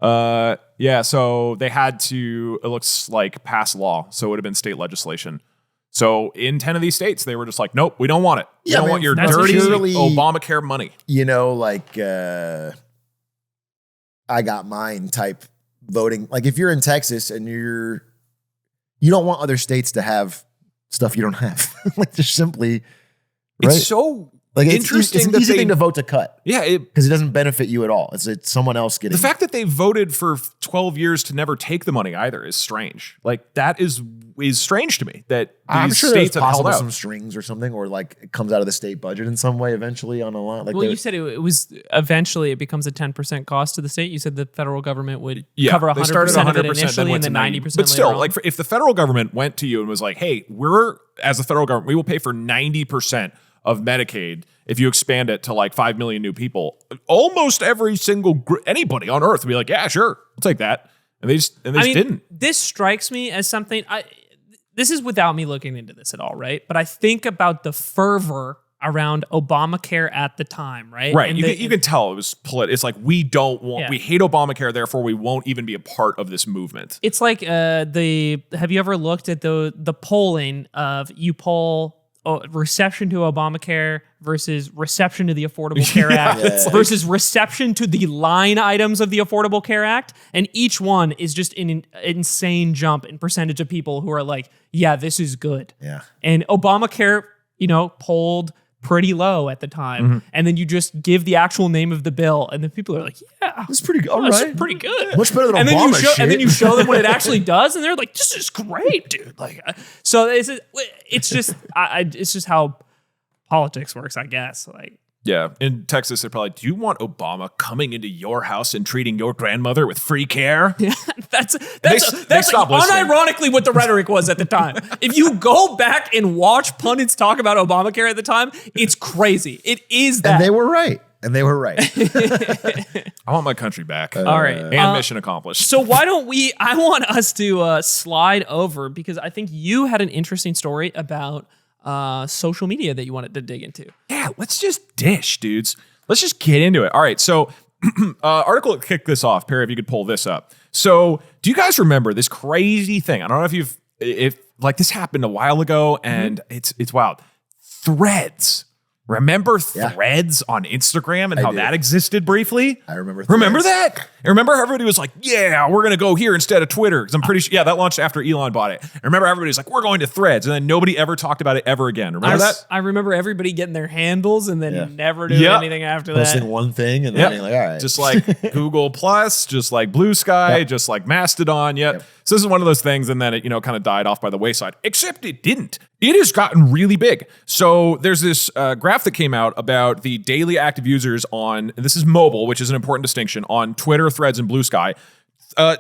So they had to, it looks like, pass law. So it would have been state legislation. So in 10 of these states, they were just like, nope, we don't want it. We don't want your dirty Obamacare money. I got mine type voting. Like if you're in Texas and you don't want other states to have stuff you don't have. Like just simply, right? It's so like interesting. It's an easy thing to vote to cut. Yeah. Because it doesn't benefit you at all. It's someone else getting the fact that they voted for 12 years to never take the money either is strange. Like that is strange to me that these I'm sure states there's have held possible out. some strings or something, or like it comes out of the state budget in some way eventually on a line. Like well, you said it was eventually it becomes a 10% cost to the state. You said the federal government would cover 100% of it initially and then 90%. But still, later on. like if the federal government went to you and was like, hey, we're as the federal government, we will pay for 90% of Medicaid if you expand it to like 5 million new people, almost every single anybody on earth would be like, yeah, sure, I'll take that. And they just didn't. This strikes me as something, this is without me looking into this at all, right? But I think about the fervor around Obamacare at the time, right? Right. And You can tell it was It's like, we hate Obamacare, therefore we won't even be a part of this movement. It's like have you ever looked at the polling of you poll reception to Obamacare versus reception to the Affordable Care Act versus reception to the line items of the Affordable Care Act. And each one is just an insane jump in percentage of people who are like, yeah, this is good. Yeah. And Obamacare, polled pretty low at the time, and then you just give the actual name of the bill, and then people are like, "Yeah, It's pretty good. All that's right. pretty good." Much better than and Obama shit. And then you show them what it actually does, and they're like, "This is great, dude!" Like, so it's just it's just how politics works, I guess. Like, Yeah. In Texas, they're probably, do you want Obama coming into your house and treating your grandmother with free care? that's they stop listening. unironically what the rhetoric was at the time. If you go back and watch pundits talk about Obamacare at the time, it's crazy. It is that. And they were right. I want my country back. All right. And mission accomplished. So why don't I want us to slide over, because I think you had an interesting story about social media that you wanted to dig into. Yeah, let's just dish, dudes. Let's just get into it. All right, so article that kicked this off. Perry, if you could pull this up. So do you guys remember this crazy thing? I don't know if like this happened a while ago, and it's wild. Threads. Remember Threads on Instagram and how that existed briefly? I remember Threads. Remember that? And remember how everybody was like, yeah, we're going to go here instead of Twitter. Because I'm pretty sure, that launched after Elon bought it. And remember everybody was like, we're going to Threads. And then nobody ever talked about it ever again. Remember that? I remember everybody getting their handles and then never doing anything after that. Posting one thing and then being like, all right. Just like Google Plus, just like Blue Sky, just like Mastodon. So this is one of those things, and then it, kind of died off by the wayside, except it didn't. It has gotten really big. So there's this graph that came out about the daily active users on, and this is mobile, which is an important distinction, on Twitter, Threads, and Blue Sky.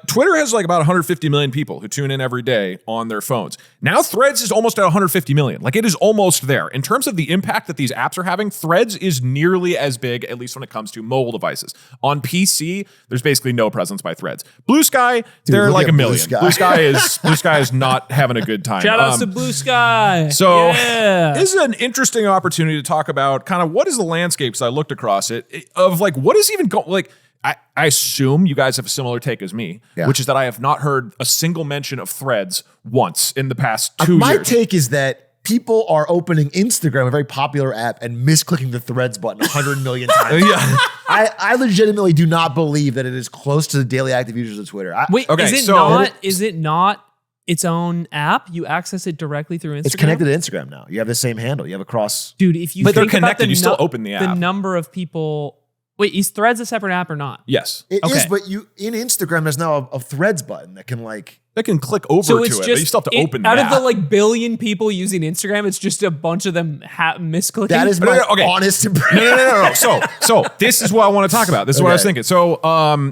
Twitter has like about 150 million people who tune in every day on their phones. Now Threads is almost at 150 million. Like, it is almost there. In terms of the impact that these apps are having, Threads is nearly as big, at least when it comes to mobile devices. On PC, there's basically no presence by Threads. Blue Sky, they're like a million. Blue Sky is not having a good time. Shout outs to Blue Sky. So this is an interesting opportunity to talk about kind of what is the landscape, because I looked across it, of like what is even going, like, I assume you guys have a similar take as me, which is that I have not heard a single mention of Threads once in the past 2 years. My take is that people are opening Instagram, a very popular app, and misclicking the Threads button 100 million times. I legitimately do not believe that it is close to the daily active users of Twitter. Is it not its own app? You access it directly through Instagram? It's connected to Instagram now. You have the same handle. You have a cross. Dude, if you but think they're connected, about you still open the app. The number of people... Wait, is Threads a separate app or not? Yes. It is, but in Instagram, there's now a Threads button that can click over to it, but you still have to open the app. Out of the like billion people using Instagram, it's just a bunch of them misclicking. That is my honest impression. No. So this is what I want to talk about. This is what I was thinking. So,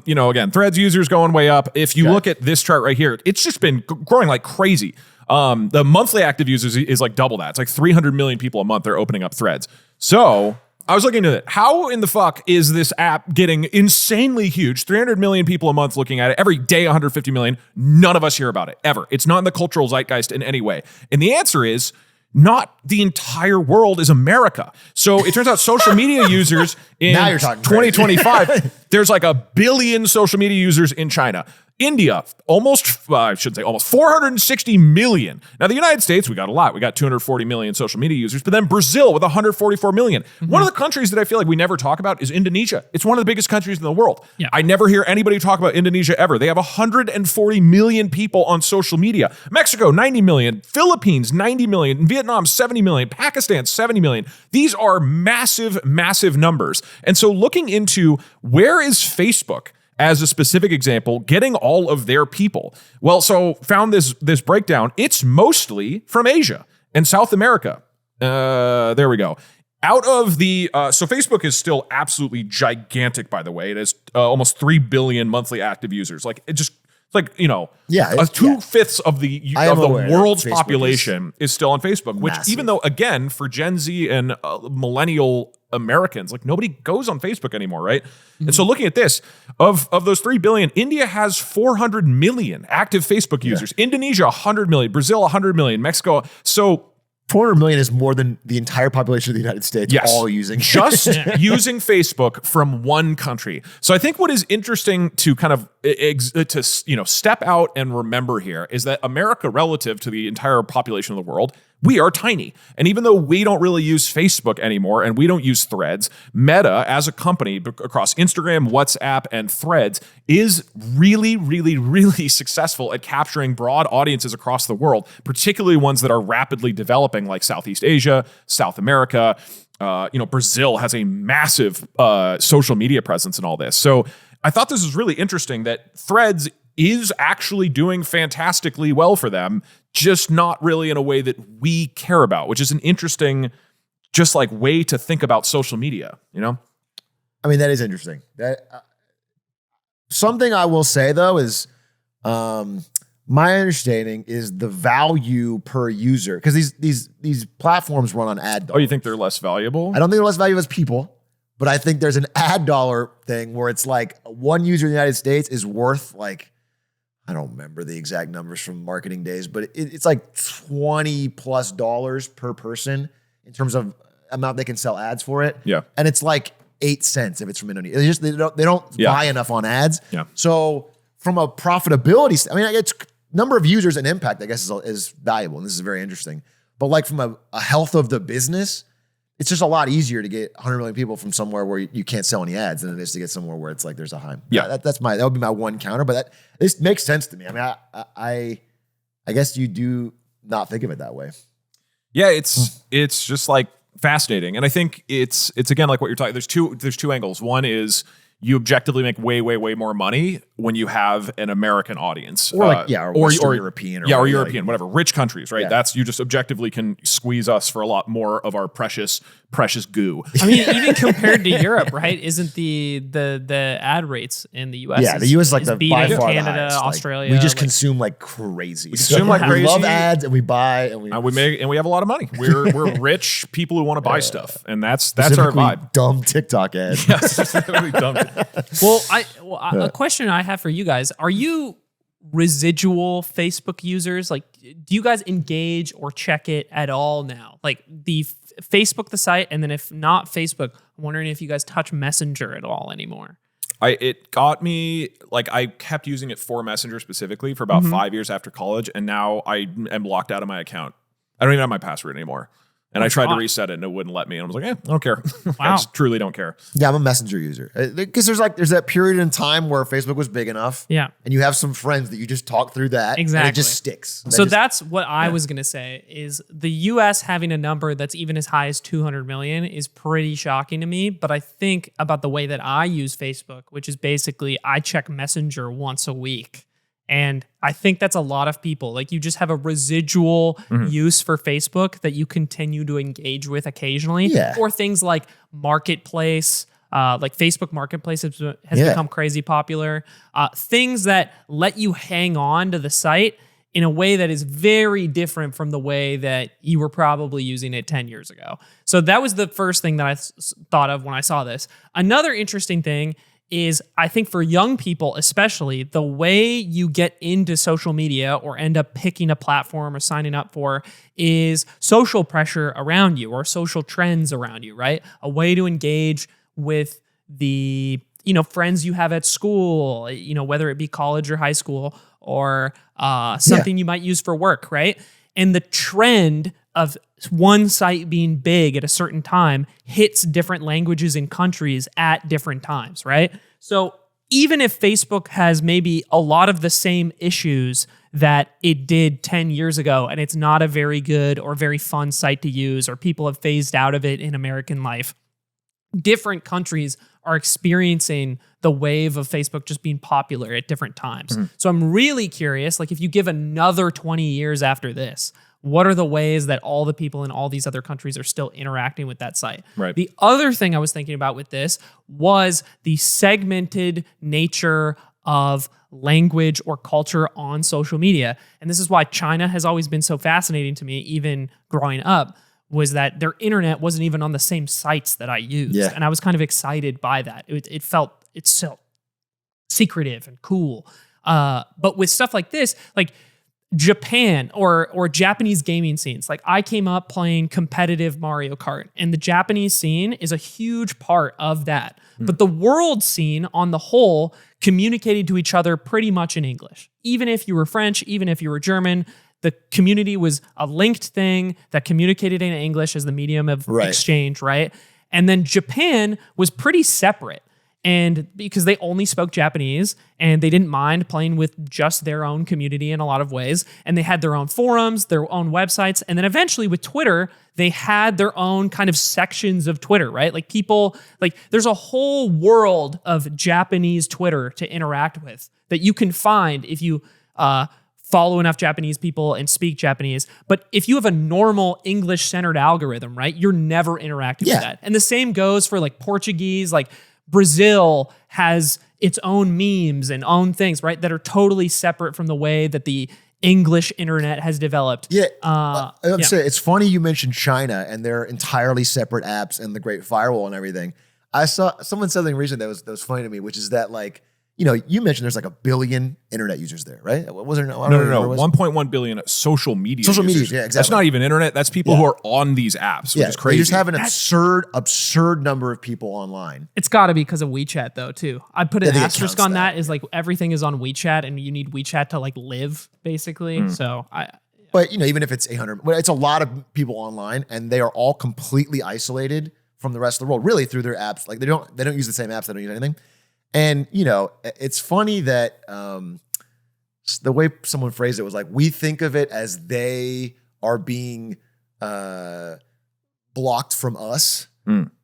again, Threads users going way up. If you look at this chart right here, it's just been growing like crazy. The monthly active users is like double that. It's like 300 million people a month are opening up Threads. So I was looking into it. How in the fuck is this app getting insanely huge? 300 million people a month looking at it. Every day, 150 million. None of us hear about it, ever. It's not in the cultural zeitgeist in any way. And the answer is, not the entire world is America. So it turns out social media users in 2025, there's like 1 billion social media users in China. India, almost 460 million. Now, the United States, we got a lot. We got 240 million social media users, but then Brazil with 144 million. Mm-hmm. One of the countries that I feel like we never talk about is Indonesia. It's one of the biggest countries in the world. Yeah. I never hear anybody talk about Indonesia ever. They have 140 million people on social media. Mexico, 90 million. Philippines, 90 million. Vietnam, 70 million. Pakistan, 70 million. These are massive, massive numbers. And so looking into where is Facebook as a specific example, getting all of their people. Well, so found this breakdown. It's mostly from Asia and South America. There we go. Out of the, so Facebook is still absolutely gigantic, by the way. It has almost 3 billion monthly active users. Like, it just, like, 2/5 of the world's population is still on Facebook, which even though, again, for Gen Z and millennial Americans, like, nobody goes on Facebook anymore, right? Mm-hmm. And so looking at this, of those 3 billion, India has 400 million active Facebook users. Indonesia, 100 million. Brazil, 100 million. Mexico. So 400 million is more than the entire population of the United States all using. Just using Facebook from one country. So I think what is interesting to kind of step out and remember here is that America, relative to the entire population of the world, we are tiny. And even though we don't really use Facebook anymore and we don't use Threads, Meta as a company across Instagram, WhatsApp, and Threads is really, really, really successful at capturing broad audiences across the world, particularly ones that are rapidly developing like Southeast Asia, South America, Brazil has a massive social media presence in all this. So I thought this was really interesting that Threads is actually doing fantastically well for them, just not really in a way that we care about, which is an interesting just like way to think about social media, I mean, that is interesting. Something I will say though is my understanding is the value per user, because these platforms run on ad dollars. Oh, you think they're less valuable? I don't think they're less valuable as people, but I think there's an ad dollar thing where it's like one user in the United States is worth like, I don't remember the exact numbers from marketing days, but it's like $20+ per person in terms of amount they can sell ads for it. Yeah. And it's like 8 cents if it's from Indonesia. They don't buy enough on ads. Yeah. So from a profitability, I mean, it's number of users and impact, I guess, is valuable. And this is very interesting. But like from a health of the business, it's just a lot easier to get 100 million people from somewhere where you can't sell any ads than it is to get somewhere where it's like there's a high. Yeah. That would be my one counter, but this makes sense to me. I mean, I guess you do not think of it that way. Yeah, it's just like fascinating. And I think it's again like what you're talking. There's two angles. One is you objectively make way more money when you have an American audience, or European, or European, whatever, rich countries, right? Yeah. That's, you just objectively can squeeze us for a lot more of our precious goo. I mean, even compared to Europe, right? Isn't the ad rates in the US? Yeah, the US is like the by beating far the Canada, highest. Like, Australia. we just consume like crazy. We consume like crazy. We love ads and we buy and we have a lot of money. We're rich people who want to buy stuff, and that's our vibe. Dumb TikTok ads. Yeah, specifically dumb. Well, a question I have for you guys: are you residual Facebook users? Like, do you guys engage or check it at all now? Like the Facebook, the site, and then if not Facebook, I'm wondering if you guys touch Messenger at all anymore. It got me, like, I kept using it for Messenger specifically for about 5 years after college, and now I am locked out of my account. I don't even have my password anymore. And I tried to reset it and it wouldn't let me. And I was like, I don't care. I just truly don't care. Yeah, I'm a Messenger user. Because there's that period in time where Facebook was big enough. Yeah. And you have some friends that you just talk through that. Exactly. And it just sticks. That's what I was going to say, is the US having a number that's even as high as 200 million is pretty shocking to me. But I think about the way that I use Facebook, which is basically I check Messenger once a week. And I think that's a lot of people. Like, you just have a residual use for Facebook that you continue to engage with occasionally. Yeah. Or things like Marketplace, like Facebook Marketplace has become crazy popular. Things that let you hang on to the site in a way that is very different from the way that you were probably using it 10 years ago. So that was the first thing that I thought of when I saw this. Another interesting thing is, I think for young people especially, the way you get into social media or end up picking a platform or signing up for is social pressure around you or social trends around you, right? A way to engage with the friends you have at school, whether it be college or high school, or something you might use for work, right? And the trend of one site being big at a certain time hits different languages and countries at different times, right? So even if Facebook has maybe a lot of the same issues that it did 10 years ago, and it's not a very good or very fun site to use, or people have phased out of it in American life, different countries are experiencing the wave of Facebook just being popular at different times. So I'm really curious, like, if you give another 20 years after this, what are the ways that all the people in all these other countries are still interacting with that site? Right. The other thing I was thinking about with this was the segmented nature of language or culture on social media. And this is why China has always been so fascinating to me, even growing up, was that their internet wasn't even on the same sites that I used. Yeah. And I was kind of excited by that. It's so secretive and cool. But with stuff like this, like Japan or Japanese gaming scenes, like I came up playing competitive Mario Kart, and the Japanese scene is a huge part of that. But the world scene on the whole communicated to each other pretty much in English. Even if you were French, even if you were German, the community was a linked thing that communicated in English as the medium of exchange, right? And then Japan was pretty separate. And because they only spoke Japanese and they didn't mind playing with just their own community in a lot of ways. And they had their own forums, their own websites. And then eventually with Twitter, they had their own kind of sections of Twitter, right? Like people, like there's a whole world of Japanese Twitter to interact with that you can find if you follow enough Japanese people and speak Japanese. But if you have a normal English-centered algorithm, right, you're never interacting with that. And the same goes for like Portuguese, like Brazil has its own memes and own things, right, that are totally separate from the way that the English internet has developed. Yeah, I'm saying it's funny you mentioned China and their entirely separate apps and the Great Firewall and everything. I saw someone said something recently that was funny to me, which is that like, you know, you mentioned there's like 1 billion internet users there, right? Was there no? No. 1.1 billion social media. Social media, users. yeah, exactly. That's not even internet. That's people who are on these apps, which is crazy. They just have an absurd number of people online. It's got to be because of WeChat though, too. I put an asterisk on that. that is like everything is on WeChat and you need WeChat to like live basically. So But you know, even if it's 800, it's a lot of people online and they are all completely isolated from the rest of the world, really through their apps. Like they don't use the same apps. They don't use anything. And, you know, it's funny that the way someone phrased it was like, we think of it as they are being blocked from us.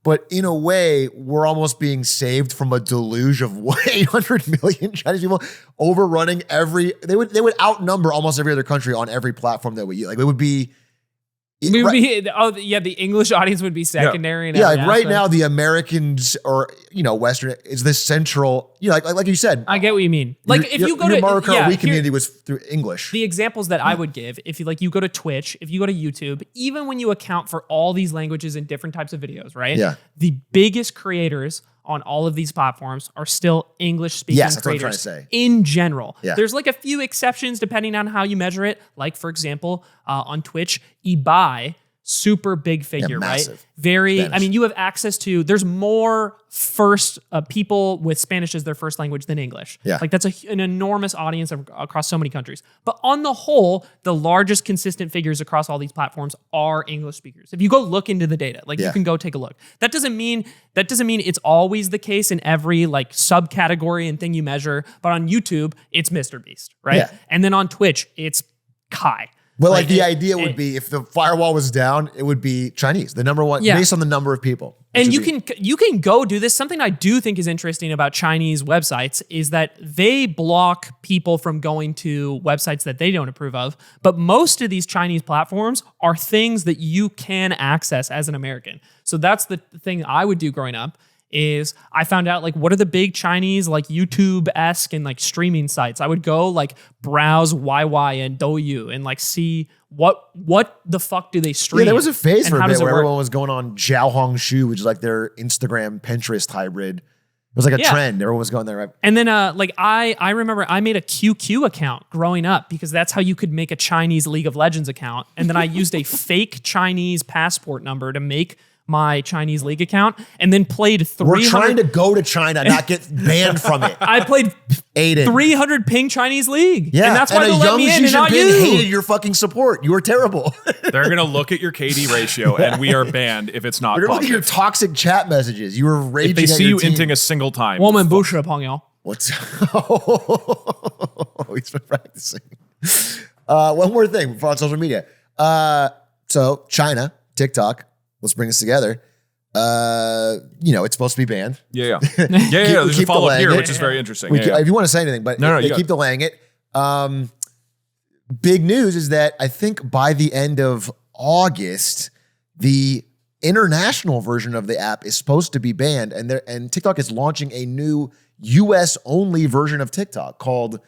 But in a way, we're almost being saved from a deluge of 800 million Chinese people overrunning they would outnumber almost every other country on every platform that we use. Like it would be... the English audience would be secondary. Yeah, like right now, the Americans or, you know, Western is this central, you know, like you said. I get what you mean. Like if you go to Mario Kart Wii community was through English. The examples that I would give, if you go to Twitch, if you go to YouTube, even when you account for all these languages and different types of videos, right? Yeah. The biggest creators on all of these platforms are still English-speaking Yes, creators. that's what I'm trying to say. In general. Yeah. There's like a few exceptions depending on how you measure it. Like, for example, on Twitch, Ibai, super big figure, massive. right? Very, Spanish. I mean, you have access to, there's more people with Spanish as their first language than English. Yeah. Like that's an enormous audience across so many countries. But on the whole, the largest consistent figures across all these platforms are English speakers. If you go look into the data, like you can go take a look. That doesn't mean it's always the case in every like subcategory and thing you measure. But on YouTube, it's Mr. Beast, right? Yeah. And then on Twitch, it's Kai. Well, like the idea would be if the firewall was down, it would be Chinese, the number one, based on the number of people. And you can go do this. Something I do think is interesting about Chinese websites is that they block people from going to websites that they don't approve of. But most of these Chinese platforms are things that you can access as an American. So that's the thing I would do growing up. Is I found out like what are the big Chinese like YouTube-esque and like streaming sites. I would go like browse YY and Douyu and like see what the fuck do they stream. Yeah, there was a phase for a bit where work? everyone was going on Xiaohongshu, which is like their Instagram Pinterest hybrid. It was like a trend. Everyone was going there, right? And then like I remember I made a QQ account growing up because that's how you could make a Chinese League of Legends account. And then I used a fake Chinese passport number to make my Chinese League account and then played 300. We're trying to go to China, not get banned from it. I played Aiden. 300 ping Chinese League. Yeah, and that's why they let me in and not you. Hated your fucking support. You were terrible. They're going to look at your KD ratio and we are banned if it's not They're going to look at your toxic chat messages. You were raging if they at see your you team. inting a single time. 我们不是朋友. What's he's been practicing. One more thing before on social media. So China, TikTok, let's bring this together. You know, it's supposed to be banned. Yeah. There's a follow up here, which is very interesting. If you want to say anything, but they keep delaying it. Big news is that I think by the end of August, the international version of the app is supposed to be banned, and TikTok is launching a new US only version of TikTok called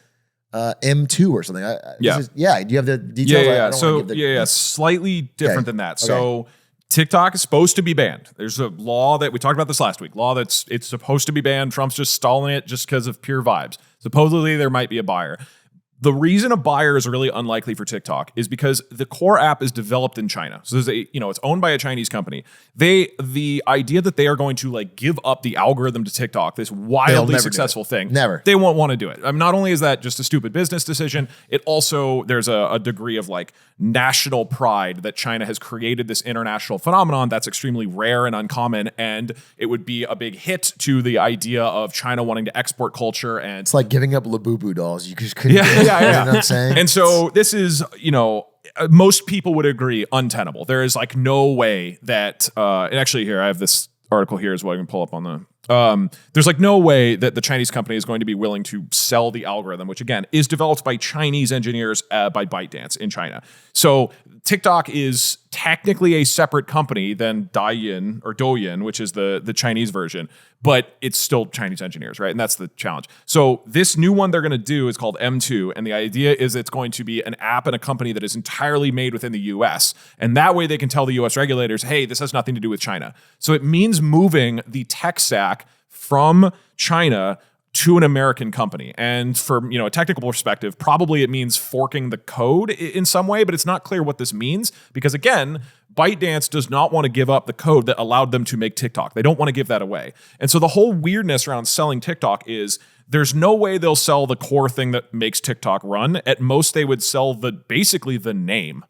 M2 or something. Do you have the details? Yeah. Slightly different than that. So TikTok is supposed to be banned. There's a law that we talked about this last week. It's supposed to be banned. Trump's just stalling it just because of pure vibes. Supposedly there might be a buyer. The reason a buyer is really unlikely for TikTok is because the core app is developed in China. So there's it's owned by a Chinese company. The idea that they are going to like give up the algorithm to TikTok, this wildly successful thing, they won't want to do it. Not only is that just a stupid business decision, it also, there's a degree of like national pride that China has created this international phenomenon that's extremely rare and uncommon. And it would be a big hit to the idea of China wanting to export culture. And it's like giving up Labubu dolls. You just couldn't do it. Yeah. You know what I'm saying? And so this is, most people would agree untenable. There is like no way that, and actually here, I have this article here as well. I can pull up on the, there's like no way that the Chinese company is going to be willing to sell the algorithm, which again is developed by Chinese engineers by ByteDance in China. So TikTok is technically a separate company than Douyin, which is the Chinese version, but it's still Chinese engineers, right? And that's the challenge. So this new one they're going to do is called M2, and the idea is it's going to be an app and a company that is entirely made within the US, and that way they can tell the US regulators, hey, this has nothing to do with China. So it means moving the tech stack from China to an American company. And from a technical perspective, probably it means forking the code in some way, but it's not clear what this means because again, ByteDance does not want to give up the code that allowed them to make TikTok. They don't want to give that away. And so the whole weirdness around selling TikTok is there's no way they'll sell the core thing that makes TikTok run. At most, they would sell basically the name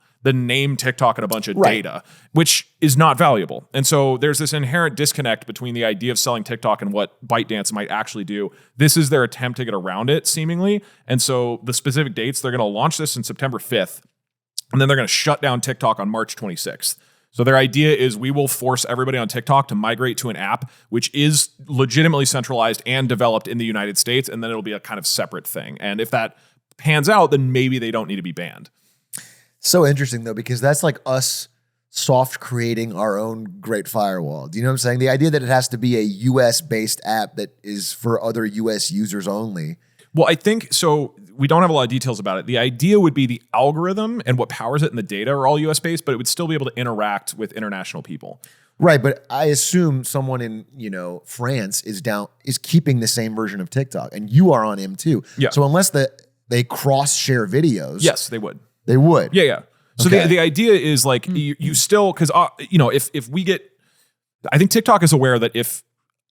TikTok and a bunch of data, which is not valuable. And so there's this inherent disconnect between the idea of selling TikTok and what ByteDance might actually do. This is their attempt to get around it, seemingly. And so the specific dates, they're going to launch this in September 5th, and then they're going to shut down TikTok on March 26th. So their idea is we will force everybody on TikTok to migrate to an app which is legitimately centralized and developed in the United States, and then it'll be a kind of separate thing. And if that pans out, then maybe they don't need to be banned. So interesting though, because that's like us soft creating our own great firewall. Do you know what I'm saying? The idea that it has to be a US based app that is for other US users only. Well, I think so. We don't have a lot of details about it. The idea would be the algorithm and what powers it and the data are all US based, but it would still be able to interact with international people. Right, but I assume someone in, France is keeping the same version of TikTok and you are on M2. Yeah. So unless they cross share videos. Yes, they would. They would. Yeah. So the idea is like you still, because if we get, I think TikTok is aware that if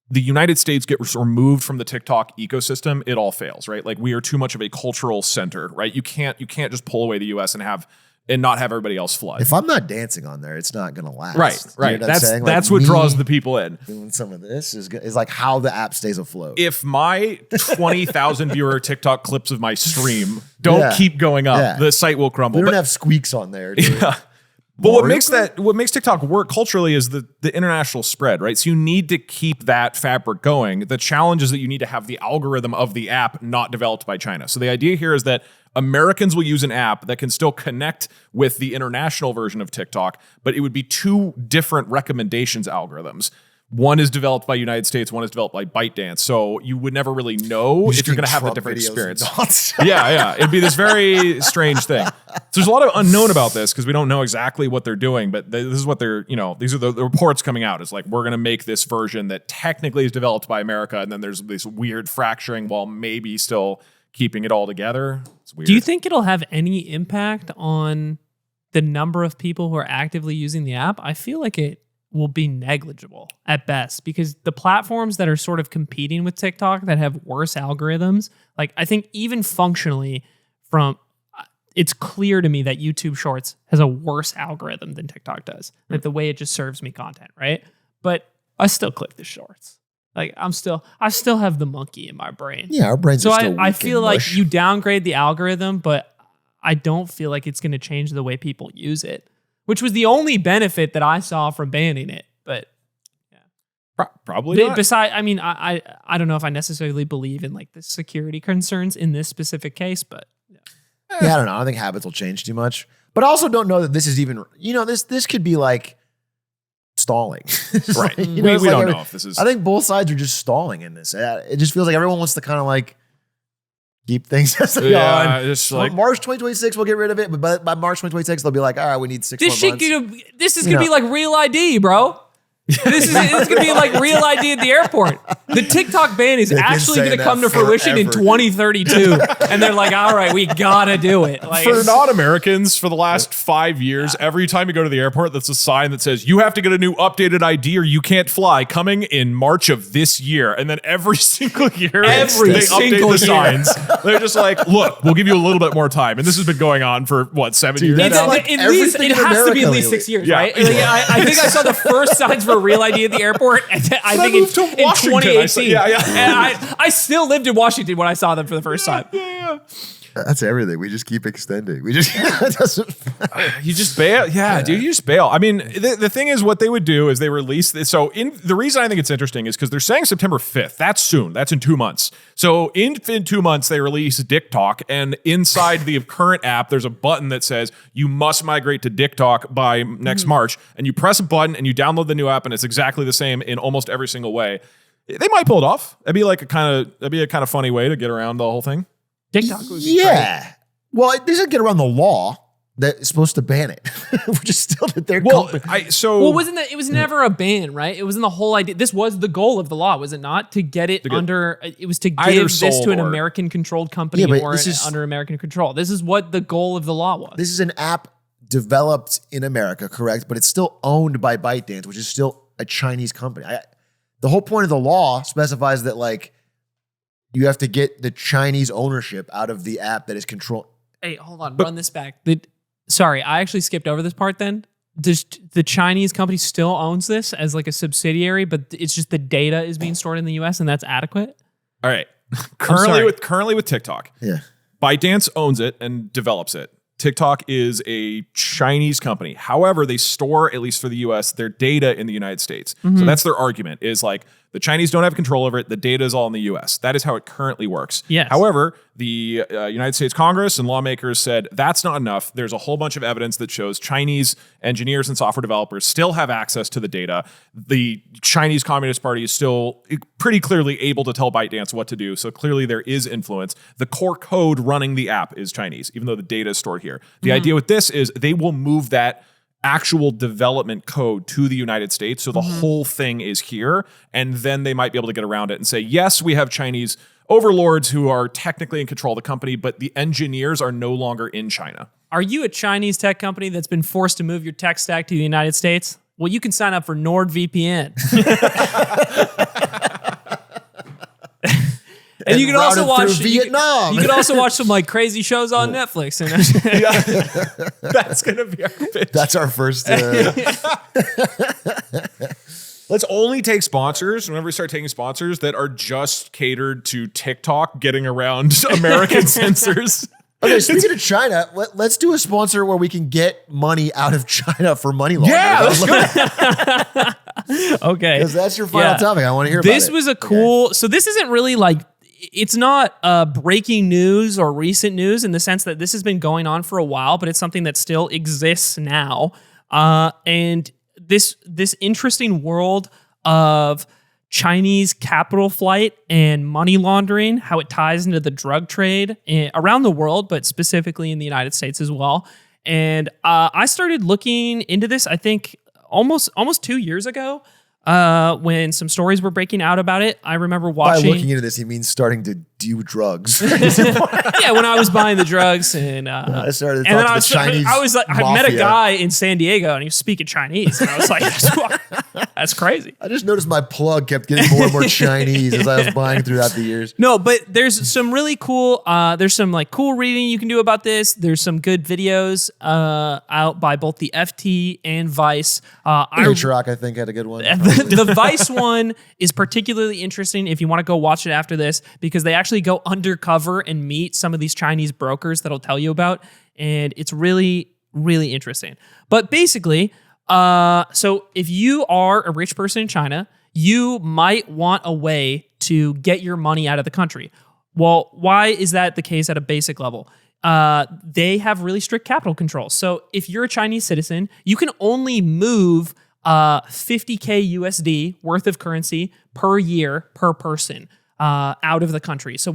the United States gets removed from the TikTok ecosystem, it all fails, right? Like we are too much of a cultural center, right? You can't just pull away the US and not have everybody else flood. If I'm not dancing on there, it's not going to last. Right. You know what That's what draws the people in. Doing some of this is like how the app stays afloat. If my 20,000 viewer TikTok clips of my stream don't keep going up, the site will crumble. We don't have squeaks on there. Yeah. But what makes TikTok work culturally is the international spread, right? So you need to keep that fabric going. The challenge is that you need to have the algorithm of the app not developed by China. So the idea here is that Americans will use an app that can still connect with the international version of TikTok, but it would be two different recommendations algorithms. One is developed by United States, one is developed by ByteDance. So you would never really know if you're going to have the different experience. Yeah. It'd be this very strange thing. So there's a lot of unknown about this because we don't know exactly what they're doing, but this is what these are the reports coming out. It's like, we're going to make this version that technically is developed by America. And then there's this weird fracturing while maybe still keeping it all together. It's weird. Do you think it'll have any impact on the number of people who are actively using the app? I feel like it will be negligible at best because the platforms that are sort of competing with TikTok that have worse algorithms, like I think even functionally it's clear to me that YouTube Shorts has a worse algorithm than TikTok does. Like the way it just serves me content, right? But I still click the shorts. Like I still have the monkey in my brain. Yeah, our brains are still weak. I feel like you downgrade the algorithm, but I don't feel like it's going to change the way people use it, which was the only benefit that I saw from banning it. But yeah, probably not. Besides, I mean, I don't know if I necessarily believe in like the security concerns in this specific case, but yeah, I don't know. I don't think habits will change too much, but I also don't know that this is even, this could be like stalling. Right. Like, we don't know if this is. I think both sides are just stalling in this. It just feels like everyone wants to kind of like keep things as they are. Just like March 2026, we'll get rid of it. But by March 2026, they'll be like, all right, we need 6 more months. This is going to be like Real ID, bro. It's going to be like Real ID at the airport. The TikTok ban is actually going to come to fruition in 2032. And they're like, all right, we got to do it. Like, For non-Americans, for the last 5 years, every time you go to the airport, that's a sign that says, you have to get a new updated ID or you can't fly, coming in March of this year. And then every single year, they update the signs. They're just like, look, we'll give you a little bit more time. And this has been going on for, 7 years? It has to be at least 6 years, right? Like, I think I saw the first signs for Real ID at the airport. I think in 2018. And I still lived in Washington when I saw them for the first time. That's everything. We just keep extending. We just it doesn't. You just bail. Yeah, dude, you just bail. I mean, the thing is, what they would do is they release this. So the reason I think it's interesting is because they're saying September 5th. That's soon. That's in 2 months. So in 2 months, they release DickTalk. And inside the current app, there's a button that says you must migrate to DickTalk by next March. And you press a button and you download the new app, and it's exactly the same in almost every single way. They might pull it off. That'd be a kind of funny way to get around the whole thing. TikTok would be great. Well, it doesn't get around the law that is supposed to ban it, which is still that they're wasn't that it was never a ban, right? It wasn't the whole idea. This was the goal of the law, was it not? To get it it was to give this to an American controlled company or under American control. This is what the goal of the law was. This is an app developed in America, correct? But it's still owned by ByteDance, which is still a Chinese company. The whole point of the law specifies that, like, you have to get the Chinese ownership out of the app that is controlled. Hey, hold on. Run this back. Sorry, I actually skipped over this part then. The Chinese company still owns this as like a subsidiary, but it's just the data is being stored in the US and that's adequate? All right. Currently with TikTok. Yeah. ByteDance owns it and develops it. TikTok is a Chinese company. However, they store, at least for the US, their data in the United States. So that's their argument, is like the Chinese don't have control over it. The data is all in the US. That is how it currently works. Yes. However, the United States Congress and lawmakers said that's not enough. There's a whole bunch of evidence that shows Chinese engineers and software developers still have access to the data. The Chinese Communist Party is still pretty clearly able to tell ByteDance what to do. So clearly there is influence. The core code running the app is Chinese, even though the data is stored here. The idea with this is they will move that actual development code to the United States. So the whole thing is here. And then they might be able to get around it and say, yes, we have Chinese overlords who are technically in control of the company, but the engineers are no longer in China. Are you a Chinese tech company that's been forced to move your tech stack to the United States? Well, you can sign up for NordVPN. And you can also watch Vietnam. You can also watch some like crazy shows on Netflix. That's gonna be our pitch. That's our first. Let's only take sponsors whenever we start taking sponsors that are just catered to TikTok getting around American censors. Okay, speaking of China, let's do a sponsor where we can get money out of China for money laundering. Yeah, let's go. Okay. Because that's your final topic. I want to hear about it. This was a cool... So this isn't really like... It's not breaking news or recent news in the sense that this has been going on for a while, but it's something that still exists now. And this interesting world of Chinese capital flight and money laundering, how it ties into the drug trade around the world, but specifically in the United States as well. And I started looking into this, I think, almost 2 years ago. When some stories were breaking out about it, I remember watching. By looking into this, he means starting to do drugs. Yeah, when I was buying the drugs, and I started to talk to the Chinese I met a guy in San Diego, and he was speaking Chinese, and I was like, "That's crazy." I just noticed my plug kept getting more and more Chinese as I was buying throughout the years. No, but there's some really cool. There's some like cool reading you can do about this. There's some good videos out by both the FT and Vice. Atrioc, I think, had a good one. The Vice one is particularly interesting if you want to go watch it after this, because they actually go undercover and meet some of these Chinese brokers that'll tell you about, and it's really, really interesting. But basically, so if you are a rich person in China, you might want a way to get your money out of the country. Well, why is that the case at a basic level? They have really strict capital controls. So if you're a Chinese citizen, you can only move 50K USD worth of currency per year per person out of the country. So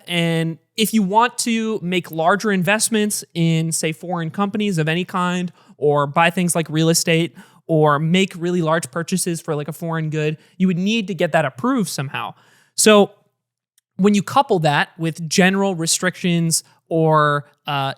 and if you want to make larger investments in, say, foreign companies of any kind, or buy things like real estate, or make really large purchases for like a foreign good, you would need to get that approved somehow. So when you couple that with general restrictions or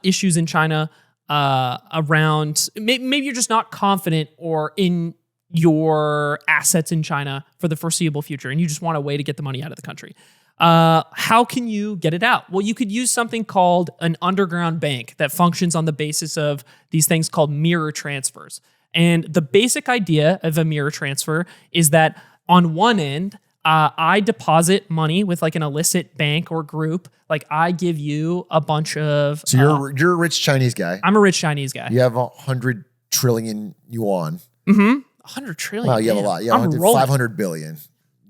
issues in China around, maybe you're just not confident or in your assets in China for the foreseeable future, and you just want a way to get the money out of the country. How can you get it out? Well, you could use something called an underground bank that functions on the basis of these things called mirror transfers. And the basic idea of a mirror transfer is that on one end, I deposit money with like an illicit bank or group. Like I give you a bunch of. So you're a rich Chinese guy. I'm a rich Chinese guy. You have 100 trillion yuan. 100 trillion. Wow, you have a lot. Yeah, I'm rolling. 500 billion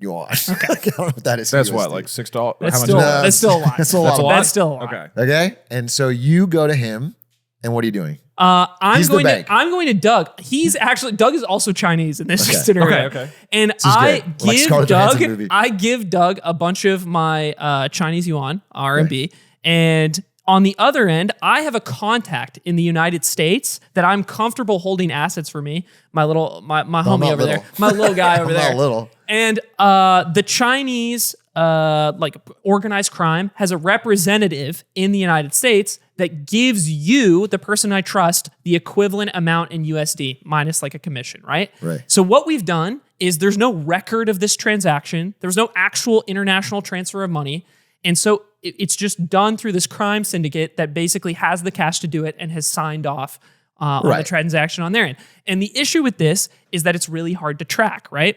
yuan. Okay. I don't know what that is. That's USD. what, like $6? That's still a lot. That's a lot. That's a lot. That's still a lot. Okay. Okay. And so you go to him, and what are you doing? I'm He's the going bank. to Doug. He's actually Doug is also Chinese in this scenario. Okay. And is good. Like Scarlett Johansson movie. I give Doug a bunch of my Chinese yuan, RMB, and on the other end, I have a contact in the United States that I'm comfortable holding assets for me. My homie over there, my little guy over there. Not little. And the Chinese like organized crime has a representative in the United States that gives you, the person I trust, the equivalent amount in USD minus like a commission, right? Right. So what we've done is there's no record of this transaction. There's no actual international transfer of money. And so it's just done through this crime syndicate that basically has the cash to do it and has signed off on the transaction on their end. And the issue with this is that it's really hard to track, right?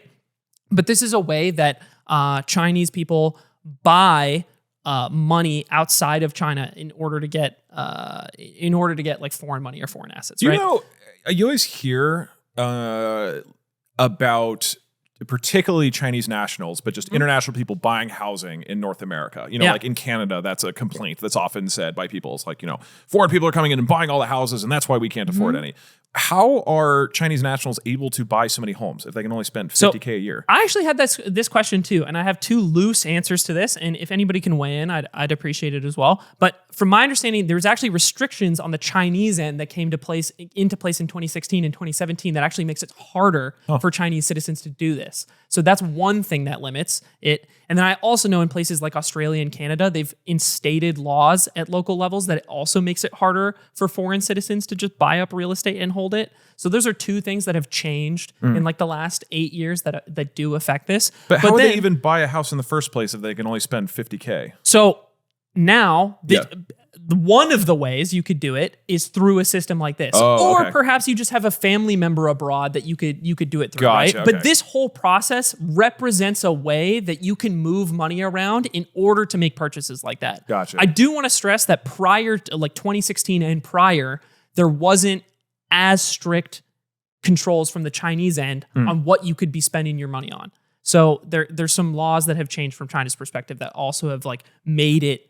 But this is a way that Chinese people buy money outside of China in order to get like foreign money or foreign assets. You know, you always hear about particularly Chinese nationals, but just international people buying housing in North America. You know, like in Canada, that's a complaint that's often said by people. It's like, you know, foreign people are coming in and buying all the houses, and that's why we can't afford any. How are Chinese nationals able to buy so many homes if they can only spend $50K a year? I actually had this question too, and I have two loose answers to this. And if anybody can weigh in, I'd appreciate it as well. But from my understanding, there's actually restrictions on the Chinese end that came into place in 2016 and 2017 that actually makes it harder for Chinese citizens to do this. So that's one thing that limits it. And then I also know in places like Australia and Canada, they've instated laws at local levels that it also makes it harder for foreign citizens to just buy up real estate and hold it. So those are two things that have changed in like the last 8 years that do affect this. But how would they even buy a house in the first place if they can only spend $50K? So now, one of the ways you could do it is through a system like this, or perhaps you just have a family member abroad that you could do it through, right? Okay. But this whole process represents a way that you can move money around in order to make purchases like that. Gotcha. I do want to stress that prior to like 2016 and prior, there wasn't as strict controls from the Chinese end on what you could be spending your money on. So there's some laws that have changed from China's perspective that also have like made it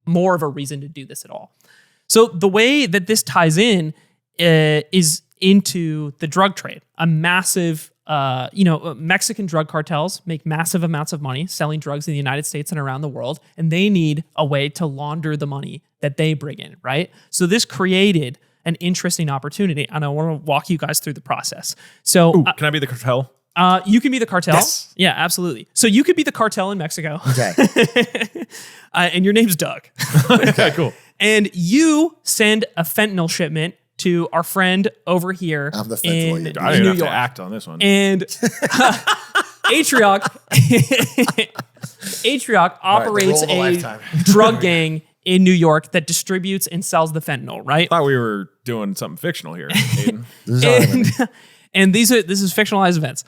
more of a reason to do this at all. So the way that this ties in is into the drug trade. A massive, Mexican drug cartels make massive amounts of money selling drugs in the United States and around the world, and they need a way to launder the money that they bring in, right? So this created an interesting opportunity, and I want to walk you guys through the process. So can I be the cartel? You can be the cartel. Yes. Yeah, absolutely. So you could be the cartel in Mexico. Okay. And your name's Doug. Okay, cool. And you send a fentanyl shipment to our friend over here I'm the fentanyl in lead. I didn't New have to York. act on this one. And Atrioc operates roll of a a lifetime. drug gang in New York that distributes and sells the fentanyl, right? I thought we were doing something fictional here, Aiden. This is all right. And this is fictionalized events.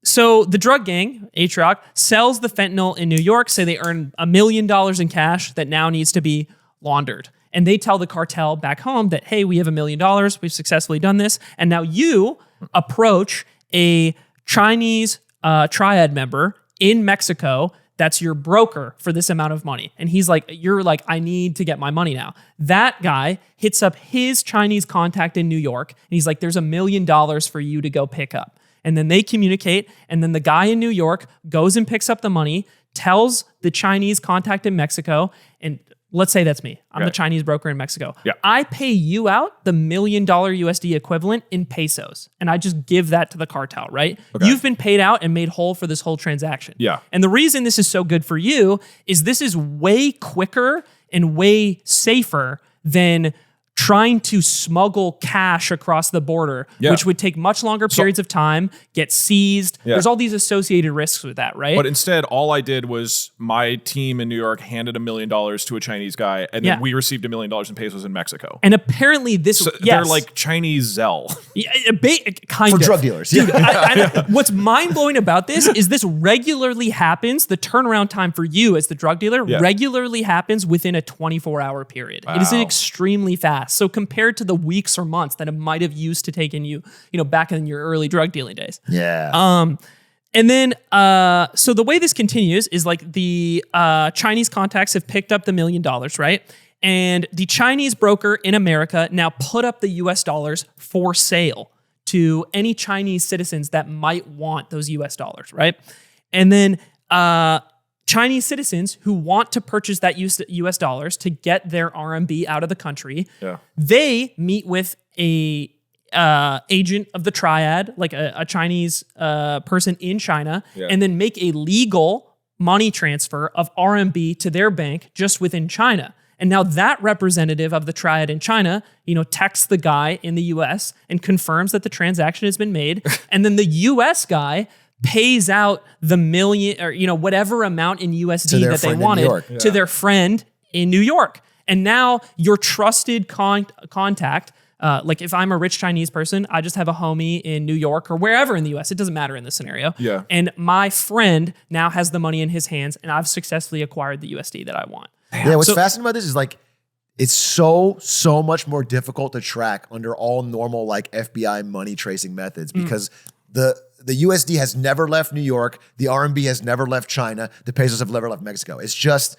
So the drug gang, Atrioc, sells the fentanyl in New York, say they earn $1 million in cash that now needs to be laundered. And they tell the cartel back home that, hey, we have $1 million, we've successfully done this. And now you approach a Chinese triad member in Mexico that's your broker for this amount of money. And you're like, I need to get my money now. That guy hits up his Chinese contact in New York, and he's like, there's $1 million for you to go pick up. And then they communicate, and then the guy in New York goes and picks up the money, tells the Chinese contact in Mexico, and let's say that's me. I'm the Okay. Chinese broker in Mexico. Yeah. I pay you out the $1 million USD equivalent in pesos, and I just give that to the cartel, right? Okay. You've been paid out and made whole for this whole transaction. Yeah. And the reason this is so good for you is this is way quicker and way safer than trying to smuggle cash across the border, Yeah. which would take much longer periods of time, get seized. Yeah. There's all these associated risks with that, right? But instead, all I did was my team in New York handed $1 million to a Chinese guy, and then Yeah. we received $1 million in pesos in Mexico. And apparently this, So yes. they're like Chinese Zelle. Yeah, kind For of. drug dealers. Dude, what's mind-blowing about this is this regularly happens. The turnaround time for you as the drug dealer Yeah. regularly happens within a 24-hour period. It is Wow. extremely fast. So compared to the weeks or months that it might have used to taking you, back in your early drug dealing days. Yeah. And then, so the way this continues is like the Chinese contacts have picked up the $1 million, right? And the Chinese broker in America now put up the US dollars for sale to any Chinese citizens that might want those US dollars, right? And then Chinese citizens who want to purchase that US dollars to get their RMB out of the country, Yeah. they meet with a agent of the triad, like a Chinese person in China, Yeah. and then make a legal money transfer of RMB to their bank just within China. And now that representative of the triad in China, texts the guy in the US and confirms that the transaction has been made. And then the US guy pays out the million or, whatever amount in USD their that they friend in New wanted York. to their friend in New York. And now your trusted contact, like if I'm a rich Chinese person, I just have a homie in New York or wherever in the US. It doesn't matter in this scenario. Yeah. And my friend now has the money in his hands and I've successfully acquired the USD that I want. Yeah, what's So- fascinating about this is like it's so much more difficult to track under all normal like FBI money tracing methods because the USD has never left New York, the RMB has never left China, the pesos have never left Mexico. It's just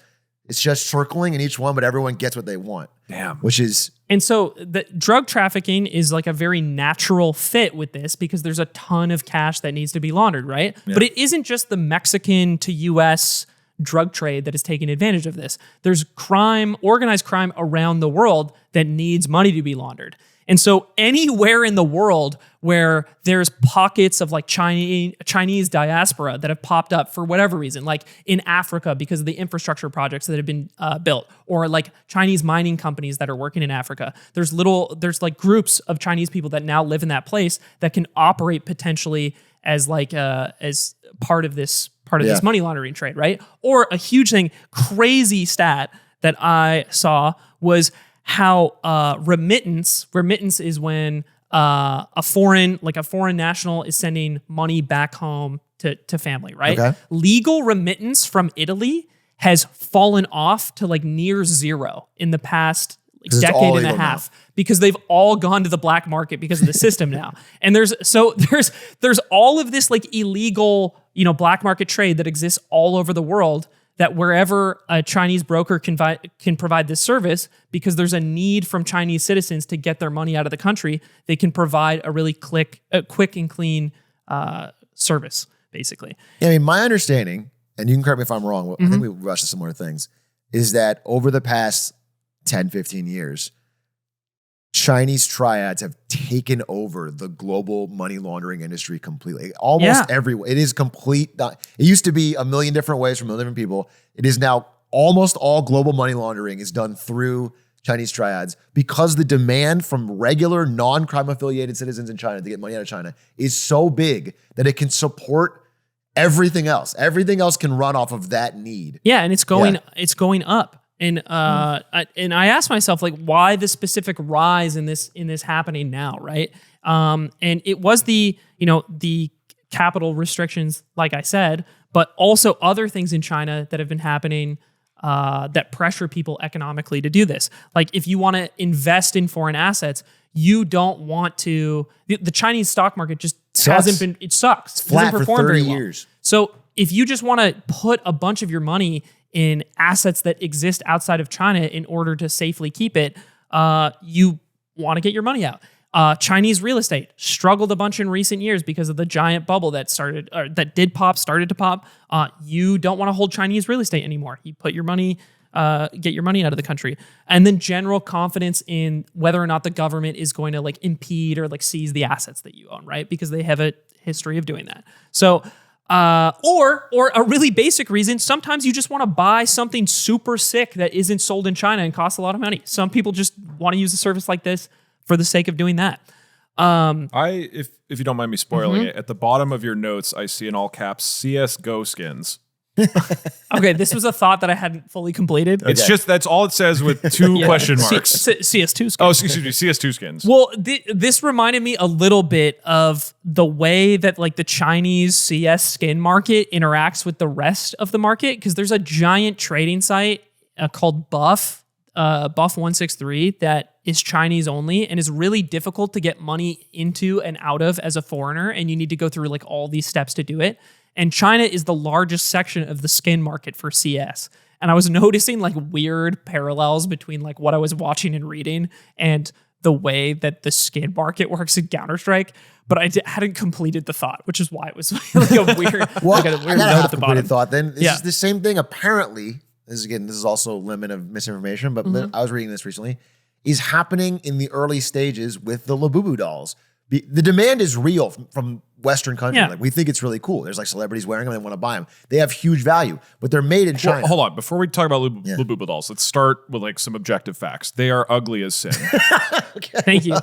circling in each one, but everyone gets what they want. Damn. Which is And so the drug trafficking is like a very natural fit with this because there's a ton of cash that needs to be laundered, right? But it isn't just the Mexican to US drug trade that is taking advantage of this. There's crime, organized crime around the world that needs money to be laundered. And so anywhere in the world where there's pockets of like Chinese diaspora that have popped up for whatever reason, like in Africa because of the infrastructure projects that have been built, or like Chinese mining companies that are working in Africa, there's like groups of Chinese people that now live in that place that can operate potentially as like as part of this money laundering trade, right? Or a huge thing, crazy stat that I saw was how remittance is when a foreign national is sending money back home to family, right? Okay. Legal remittance from Italy has fallen off to like near zero in the past it's decade all and a legal half because they've all gone to the black market because of the system now. And there's all of this like illegal, black market trade that exists all over the world that wherever a Chinese broker can provide this service, because there's a need from Chinese citizens to get their money out of the country, they can provide a really quick and clean service, basically. Yeah, I mean, my understanding, and you can correct me if I'm wrong, I think we rushed to similar things, is that over the past 10, 15 years, Chinese triads have taken over the global money laundering industry completely. Almost everywhere. It is complete. It used to be a million different ways from a million different people. It is now almost all global money laundering is done through Chinese triads because the demand from regular non-crime affiliated citizens in China to get money out of China is so big that it can support everything else. Everything else can run off of that need. Yeah, and it's going up. And I asked myself, like, why the specific rise in this happening now, right? And it was the capital restrictions, like I said, but also other things in China that have been happening that pressure people economically to do this. Like, if you want to invest in foreign assets, you don't want to. The Chinese stock market just hasn't been. It sucks. It's flat doesn't for perform 30 very well. years. So if you just want to put a bunch of your money in assets that exist outside of China in order to safely keep it, you want to get your money out. Chinese real estate struggled a bunch in recent years because of the giant bubble that started to pop. You don't want to hold Chinese real estate anymore. You put your money get your money out of the country. And then general confidence in whether or not the government is going to like impede or like seize the assets that you own, right? Because they have a history of doing that. So, or a really basic reason, sometimes you just want to buy something super sick that isn't sold in China and costs a lot of money. Some people just want to use a service like this for the sake of doing that. If you don't mind me spoiling it, at the bottom of your notes, I see in all caps CS:GO skins. Okay, this was a thought that I hadn't fully completed. It's just that's all it says with two question marks. CS2 skins. Oh, excuse me, CS2 skins. Well, this reminded me a little bit of the way that like the Chinese CS skin market interacts with the rest of the market, because there's a giant trading site called Buff 163 that is Chinese only and is really difficult to get money into and out of as a foreigner, and you need to go through like all these steps to do it. And China is the largest section of the skin market for CS. And I was noticing like weird parallels between like what I was watching and reading and the way that the skin market works in Counter-Strike. But I hadn't completed the thought, which is why it was like a weird, Well, like a weird I note at the bottom. thought then. This is the same thing apparently. This is also a limit of misinformation, but I was reading this recently, is happening in the early stages with the Labubu dolls. The demand is real from Western countries. Yeah. Like we think it's really cool. There's like celebrities wearing them. They want to buy them. They have huge value, but they're made in China. Well, hold on. Before we talk about Labubu dolls, let's start with like some objective facts. They are ugly as sin. Thank you.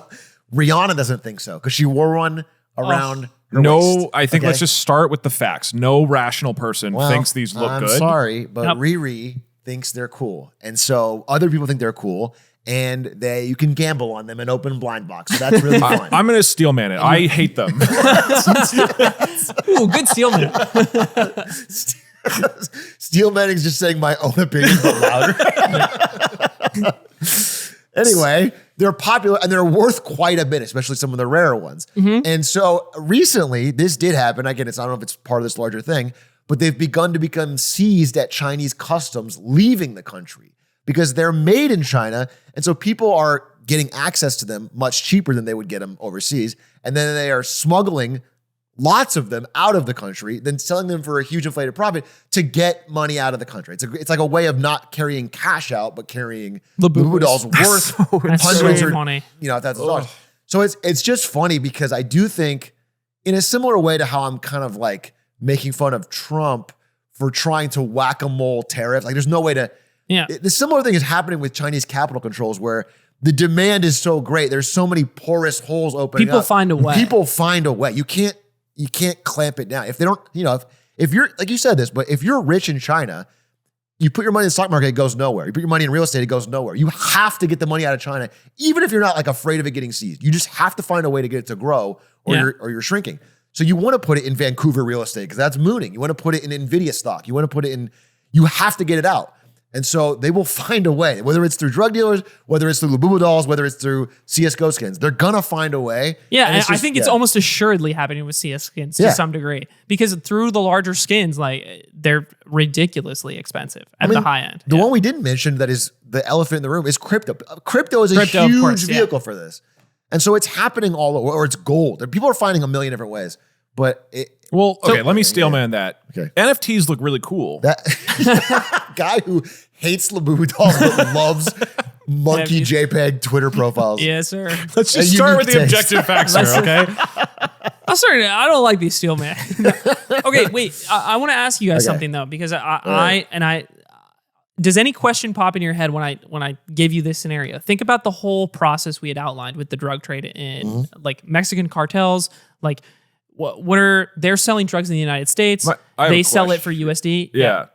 Rihanna doesn't think so because she wore one around her waist. I think let's just start with the facts. No rational person thinks these look I'm good. sorry, but Riri thinks they're cool. And so other people think they're cool. And you can gamble on them and open blind box. So that's really fun. I'm going to steel man it. I hate them. Ooh, good steel man. Steel Manning's just saying my own opinion, but louder. Anyway, they're popular and they're worth quite a bit, especially some of the rarer ones. And so recently, this did happen. Again, I don't know if it's part of this larger thing, but they've begun to become seized at Chinese customs leaving the country because they're made in China. And so people are getting access to them much cheaper than they would get them overseas. And then they are smuggling lots of them out of the country, then selling them for a huge inflated profit to get money out of the country. It's like a way of not carrying cash out, but carrying Labubu dolls worth hundreds or money. Thousands of dollars. So it's just funny because I do think in a similar way to how I'm kind of like making fun of Trump for trying to whack-a-mole tariff. Like there's no way to, the similar thing is happening with Chinese capital controls where the demand is so great. There's so many porous holes opening up. People find a way. People find a way. You can't clamp it down. If they don't, if you're, like you said this, but if you're rich in China, you put your money in the stock market, it goes nowhere. You put your money in real estate, it goes nowhere. You have to get the money out of China, even if you're not like afraid of it getting seized. You just have to find a way to get it to grow or you're shrinking. So you want to put it in Vancouver real estate because that's mooning. You want to put it in NVIDIA stock. You want to put it in, you have to get it out. And so they will find a way, whether it's through drug dealers, whether it's through Labubu dolls, whether it's through CSGO skins. They're going to find a way. Yeah, and I think it's almost assuredly happening with CS skins to some degree. Because through the larger skins, like they're ridiculously expensive at the high end. The one we didn't mention that is the elephant in the room is crypto. Crypto is a huge vehicle for this. And so it's happening all over, or it's gold. People are finding a million different ways. But let me steel man that. Okay. NFTs look really cool. That guy who hates Labubu dolls but loves monkey JPEG Twitter profiles. Yes, sir. Let's just start with the objective facts here, okay? I'm sorry, I don't like these steel man. Okay, wait. I want to ask you guys something though, because I does any question pop in your head when I give you this scenario? Think about the whole process we had outlined with the drug trade in like Mexican cartels, like they're selling drugs in the United States. They sell it for USD. Yeah.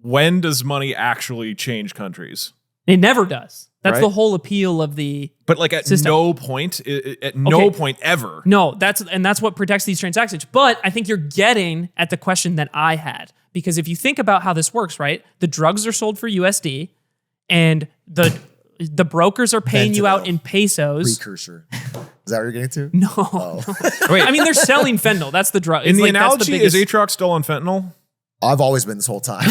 When does money actually change countries? It never does. That's the whole appeal of the But like at system. no point, no point ever. No, that's what protects these transactions. But I think you're getting at the question that I had. Because if you think about how this works, right? The drugs are sold for USD and the brokers are paying you out in pesos. Precursor. Is that what you're getting to? No. Oh. Wait. I mean, they're selling fentanyl. That's the drug. In the like, analogy, is Atrioc still on fentanyl? I've always been this whole time.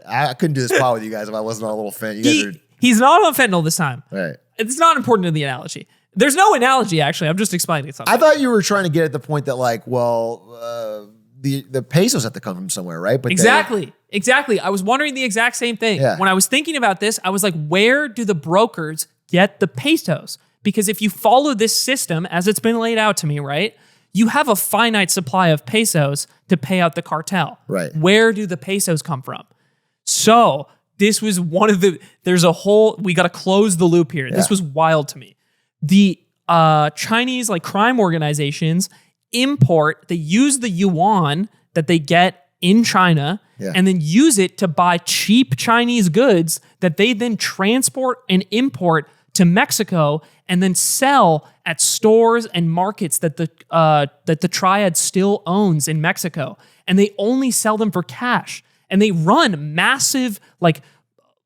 I couldn't do this pod with you guys if I wasn't on a little fentanyl. He's not on fentanyl this time. Right. It's not important to the analogy. There's no analogy, actually. I'm just explaining something. I thought you were trying to get at the point that the pesos have to come from somewhere, right? But Exactly. I was wondering the exact same thing. Yeah. When I was thinking about this, I was like, where do the brokers get the pesos? Because if you follow this system as it's been laid out to me, right, you have a finite supply of pesos to pay out the cartel. Right. Where do the pesos come from? So this was one of the, we got to close the loop here. This was wild to me. The Chinese like crime organizations they use the yuan that they get in China and then use it to buy cheap Chinese goods that they then transport and import to Mexico and then sell at stores and markets that the triad still owns in Mexico. And they only sell them for cash. And they run massive like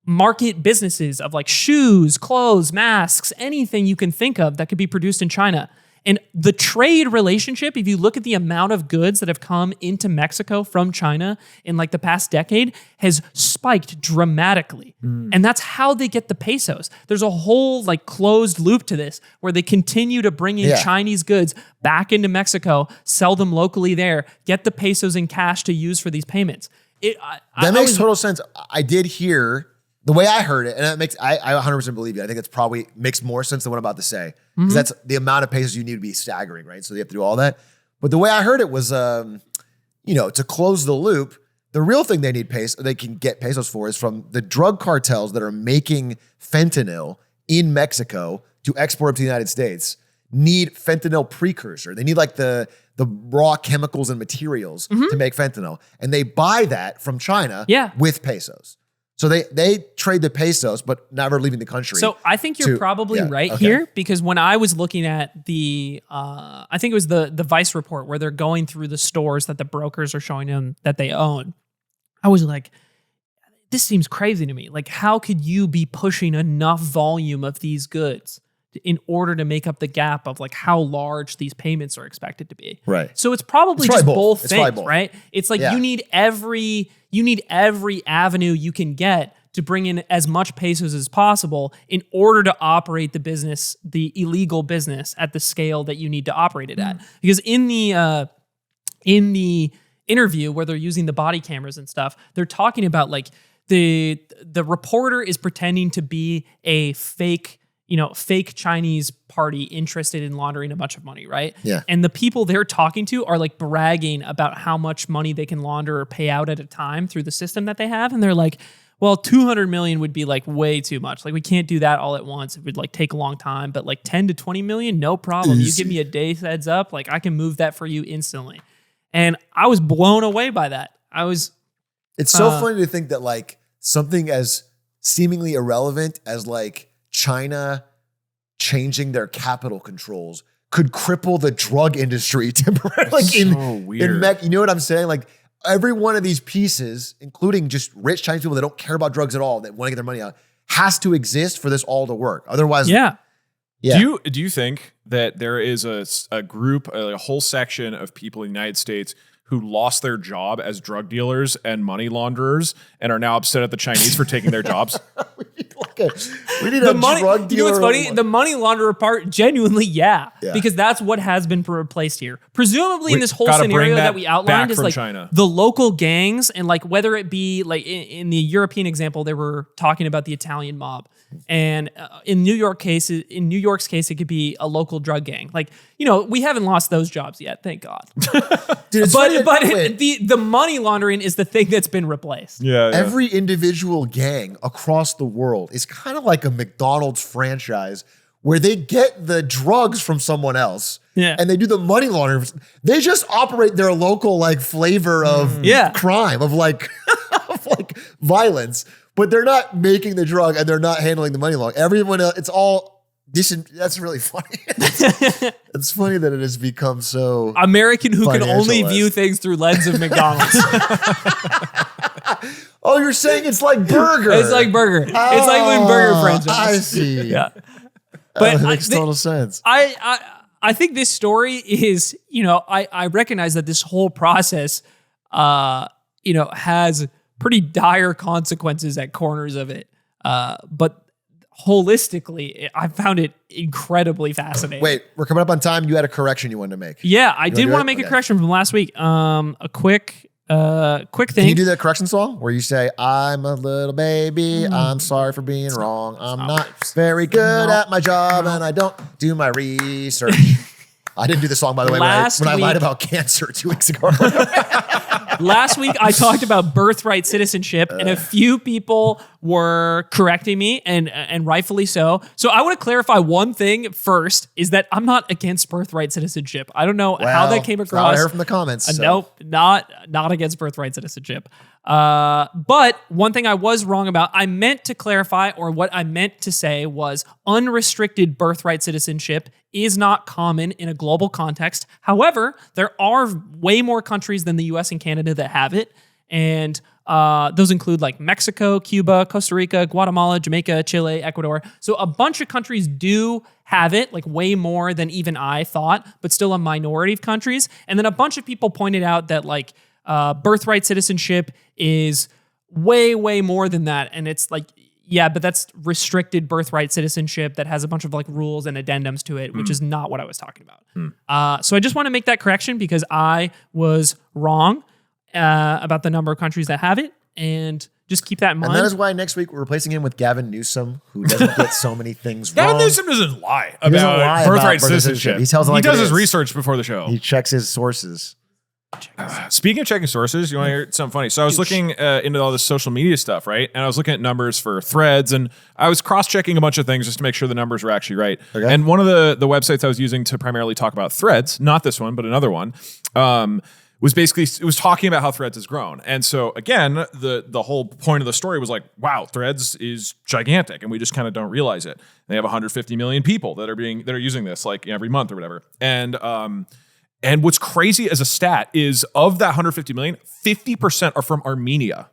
market businesses of like shoes, clothes, masks, anything you can think of that could be produced in China. And the trade relationship, if you look at the amount of goods that have come into Mexico from China in like the past decade, has spiked dramatically. And that's how they get the pesos. There's a whole like closed loop to this where they continue to bring in Chinese goods back into Mexico, sell them locally there, get the pesos in cash to use for these payments. That makes total sense. I did hear the way I heard it, and it makes I 100% believe you. I think it's probably makes more sense than what I'm about to say, because that's the amount of pesos you need to be staggering, right? So you have to do all that. But the way I heard it was, to close the loop, the real thing they can get pesos for is from the drug cartels that are making fentanyl in Mexico to export to the United States. Need fentanyl precursor. They need like the raw chemicals and materials to make fentanyl, and they buy that from China with pesos. So they trade the pesos, but never leaving the country. So I think you're probably right here, because when I was looking at the, I think it was the Vice report where they're going through the stores that the brokers are showing them that they own, I was like, this seems crazy to me. Like, how could you be pushing enough volume of these goods in order to make up the gap of like how large these payments are expected to be? Right. So it's probably just both things, both. right? It's like you need every avenue you can get to bring in as much pesos as possible in order to operate the business, the illegal business, at the scale that you need to operate it at. Because in the interview where they're using the body cameras and stuff, they're talking about like the reporter is pretending to be a fake Chinese party interested in laundering a bunch of money, right? Yeah. And the people they're talking to are like bragging about how much money they can launder or pay out at a time through the system that they have. And they're like, well, 200 million would be like way too much. Like, we can't do that all at once. It would like take a long time, but like 10 to 20 million, no problem. You give me a day's heads up, like I can move that for you instantly. And I was blown away by that. It's so funny to think that like something as seemingly irrelevant as like China changing their capital controls could cripple the drug industry temporarily. Like weird. You know what I'm saying? Like every one of these pieces, including just rich Chinese people that don't care about drugs at all, that want to get their money out, has to exist for this all to work. Otherwise, yeah. Do you think that there is a group, a whole section of people in the United States who lost their job as drug dealers and money launderers and are now upset at the Chinese for taking their jobs? we need a drug dealer. You know what's funny? The money launderer part, genuinely, because that's what has been replaced here. Presumably in this whole scenario that we outlined is like China. The local gangs, and like whether it be like in the European example, they were talking about the Italian mob. And in New York's case, it could be a local drug gang. Like, we haven't lost those jobs yet, thank God. Dude, but the money laundering is the thing that's been replaced. Yeah. Every individual gang across the world is kind of like a McDonald's franchise where they get the drugs from someone else and they do the money laundering. They just operate their local like flavor of crime, of like violence. But they're not making the drug and they're not handling the money laundering. Everyone else, it's all that's really funny. It's funny that it has become so American who can only view things through lens of McDonald's. Oh, you're saying it's like burger. It's like burger. It's like when burger franchise. I see. Yeah. But it makes total sense. I think this story is, I recognize that this whole process, has pretty dire consequences at corners of it. But holistically, I found it incredibly fascinating. Wait, we're coming up on time. You had a correction you wanted to make. Yeah, I did do want it? to make a Okay. correction from last week. A quick thing. Can you do the correction song where you say, I'm a little baby, I'm sorry for being wrong, I'm not very good at my job, and I don't do my research. I didn't do the song, by the way, when I lied about cancer 2 weeks ago. Last week, I talked about birthright citizenship, and a few people were correcting me, and rightfully so. So I want to clarify one thing first, is that I'm not against birthright citizenship. I don't know how that came That's what across. I heard from the comments. So. Nope, not against birthright citizenship. But one thing I was wrong about, I meant to clarify, or what I meant to say was unrestricted birthright citizenship is not common in a global context. However, there are way more countries than the US and Canada that have it. And those include like Mexico, Cuba, Costa Rica, Guatemala, Jamaica, Chile, Ecuador. So a bunch of countries do have it, like way more than even I thought, but still a minority of countries. And then a bunch of people pointed out that like birthright citizenship is way, way more than that. And it's like, yeah, but that's restricted birthright citizenship that has a bunch of like rules and addendums to it, which is not what I was talking about. So I just want to make that correction because I was wrong about the number of countries that have it, and just keep that in mind. And that is why next week we're replacing him with Gavin Newsom, who doesn't get so many things wrong. Gavin Newsom doesn't lie He doesn't about lie birthright about citizenship. He tells it like he does it his is. research before the show. He checks his sources. Speaking of checking sources, you want to hear something funny? So I was looking into all this social media stuff, right? And I was looking at numbers for Threads, and I was cross-checking a bunch of things just to make sure the numbers were actually right. Okay. And one of the websites I was using to primarily talk about Threads, not this one, but another one, was basically, it was talking about how Threads has grown. And so again, the whole point of the story was like, wow, Threads is gigantic, and we just kind of don't realize it. They have 150 million people that are using this like every month or whatever. And what's crazy as a stat is of that 150 million, 50% are from Armenia.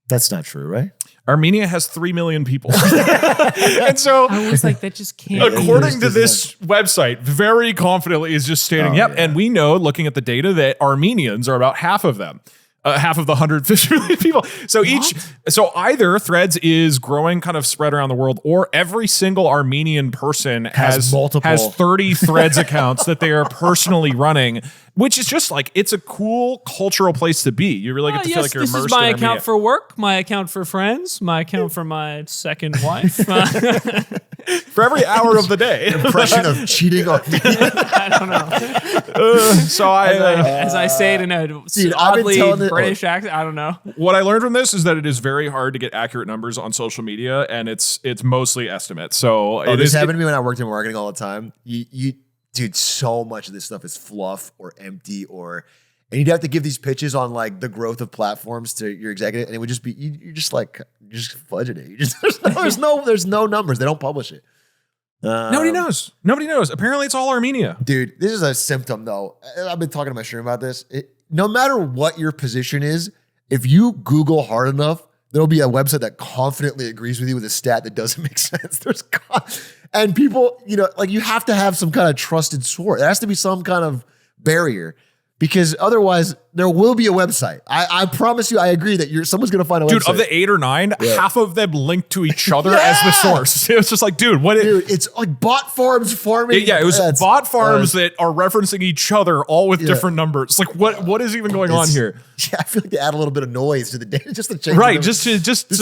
That's not true, right? Armenia has 3 million people. And so I was like, that just can't. according to this website, very confidently is just stating, yep. Yeah. And we know, looking at the data, that Armenians are about half of them. Half of the 150 million people. So so either Threads is growing kind of spread around the world, or every single Armenian person has 30 Threads accounts that they are personally running, which is just like, it's a cool cultural place to be. You really get to feel like you're immersed in Armenia. This is my account for work, my account for friends, my account for my second wife. For every hour of the day. Impression of cheating on me. I don't know. So as I say it in a oddly British accent, I don't know. What I learned from this is that it is very hard to get accurate numbers on social media, and it's mostly estimates. So this happened to me when I worked in marketing all the time. Dude, so much of this stuff is fluff or empty, and you'd have to give these pitches on like the growth of platforms to your executive, and it would just be you're just fudging it. There's no numbers. They don't publish it. Nobody knows. Nobody knows. Apparently, it's all Armenia. Dude, this is a symptom though. I've been talking to my stream about this. No matter what your position is, if you Google hard enough, there'll be a website that confidently agrees with you with a stat that doesn't make sense. And people, like you have to have some kind of trusted source. There has to be some kind of barrier, because otherwise there will be a website. I promise you, I agree that someone's going to find a website. Dude, of the 8 or 9, half of them link to each other as the source. It's just like, dude, it's like bot farms farming. It was bot farms that are referencing each other all with different numbers. Like what is even going on here? Yeah, I feel like they add a little bit of noise to the data just to change. Right, just so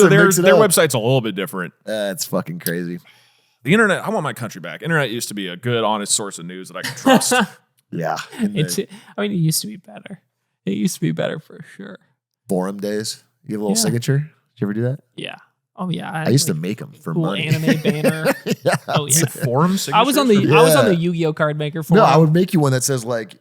their website's a little bit different. It's fucking crazy. The internet, I want my country back. Internet used to be a good, honest source of news that I could trust. Yeah. It used to be better. It used to be better for sure. Forum days. You have a little signature. Did you ever do that? Yeah. Oh yeah. I used to make them for cool money. Anime banner. Yeah. Oh yeah. Forum signatures? I was on the Yu-Gi-Oh card maker forum. No, I would make you one that says like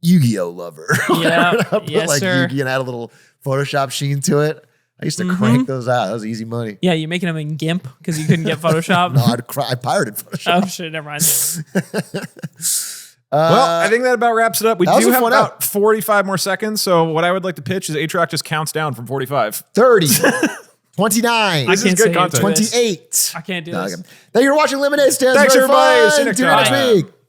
Yu-Gi-Oh lover. Yeah. Put like sir. Yu-Gi and add a little Photoshop sheen to it. I used to crank those out. That was easy money. Yeah, you making them in GIMP because you couldn't get Photoshop. No, I pirated Photoshop. Oh shit, never mind. Well, I think that about wraps it up. We do have about out. 45 more seconds. So what I would like to pitch is Atrioc just counts down from 45. 30. 29. This is good content. 28. I can't do this. Thank you for watching Lemonade Stands. Thanks, Very everybody. fun. See you next Tune in time. next week.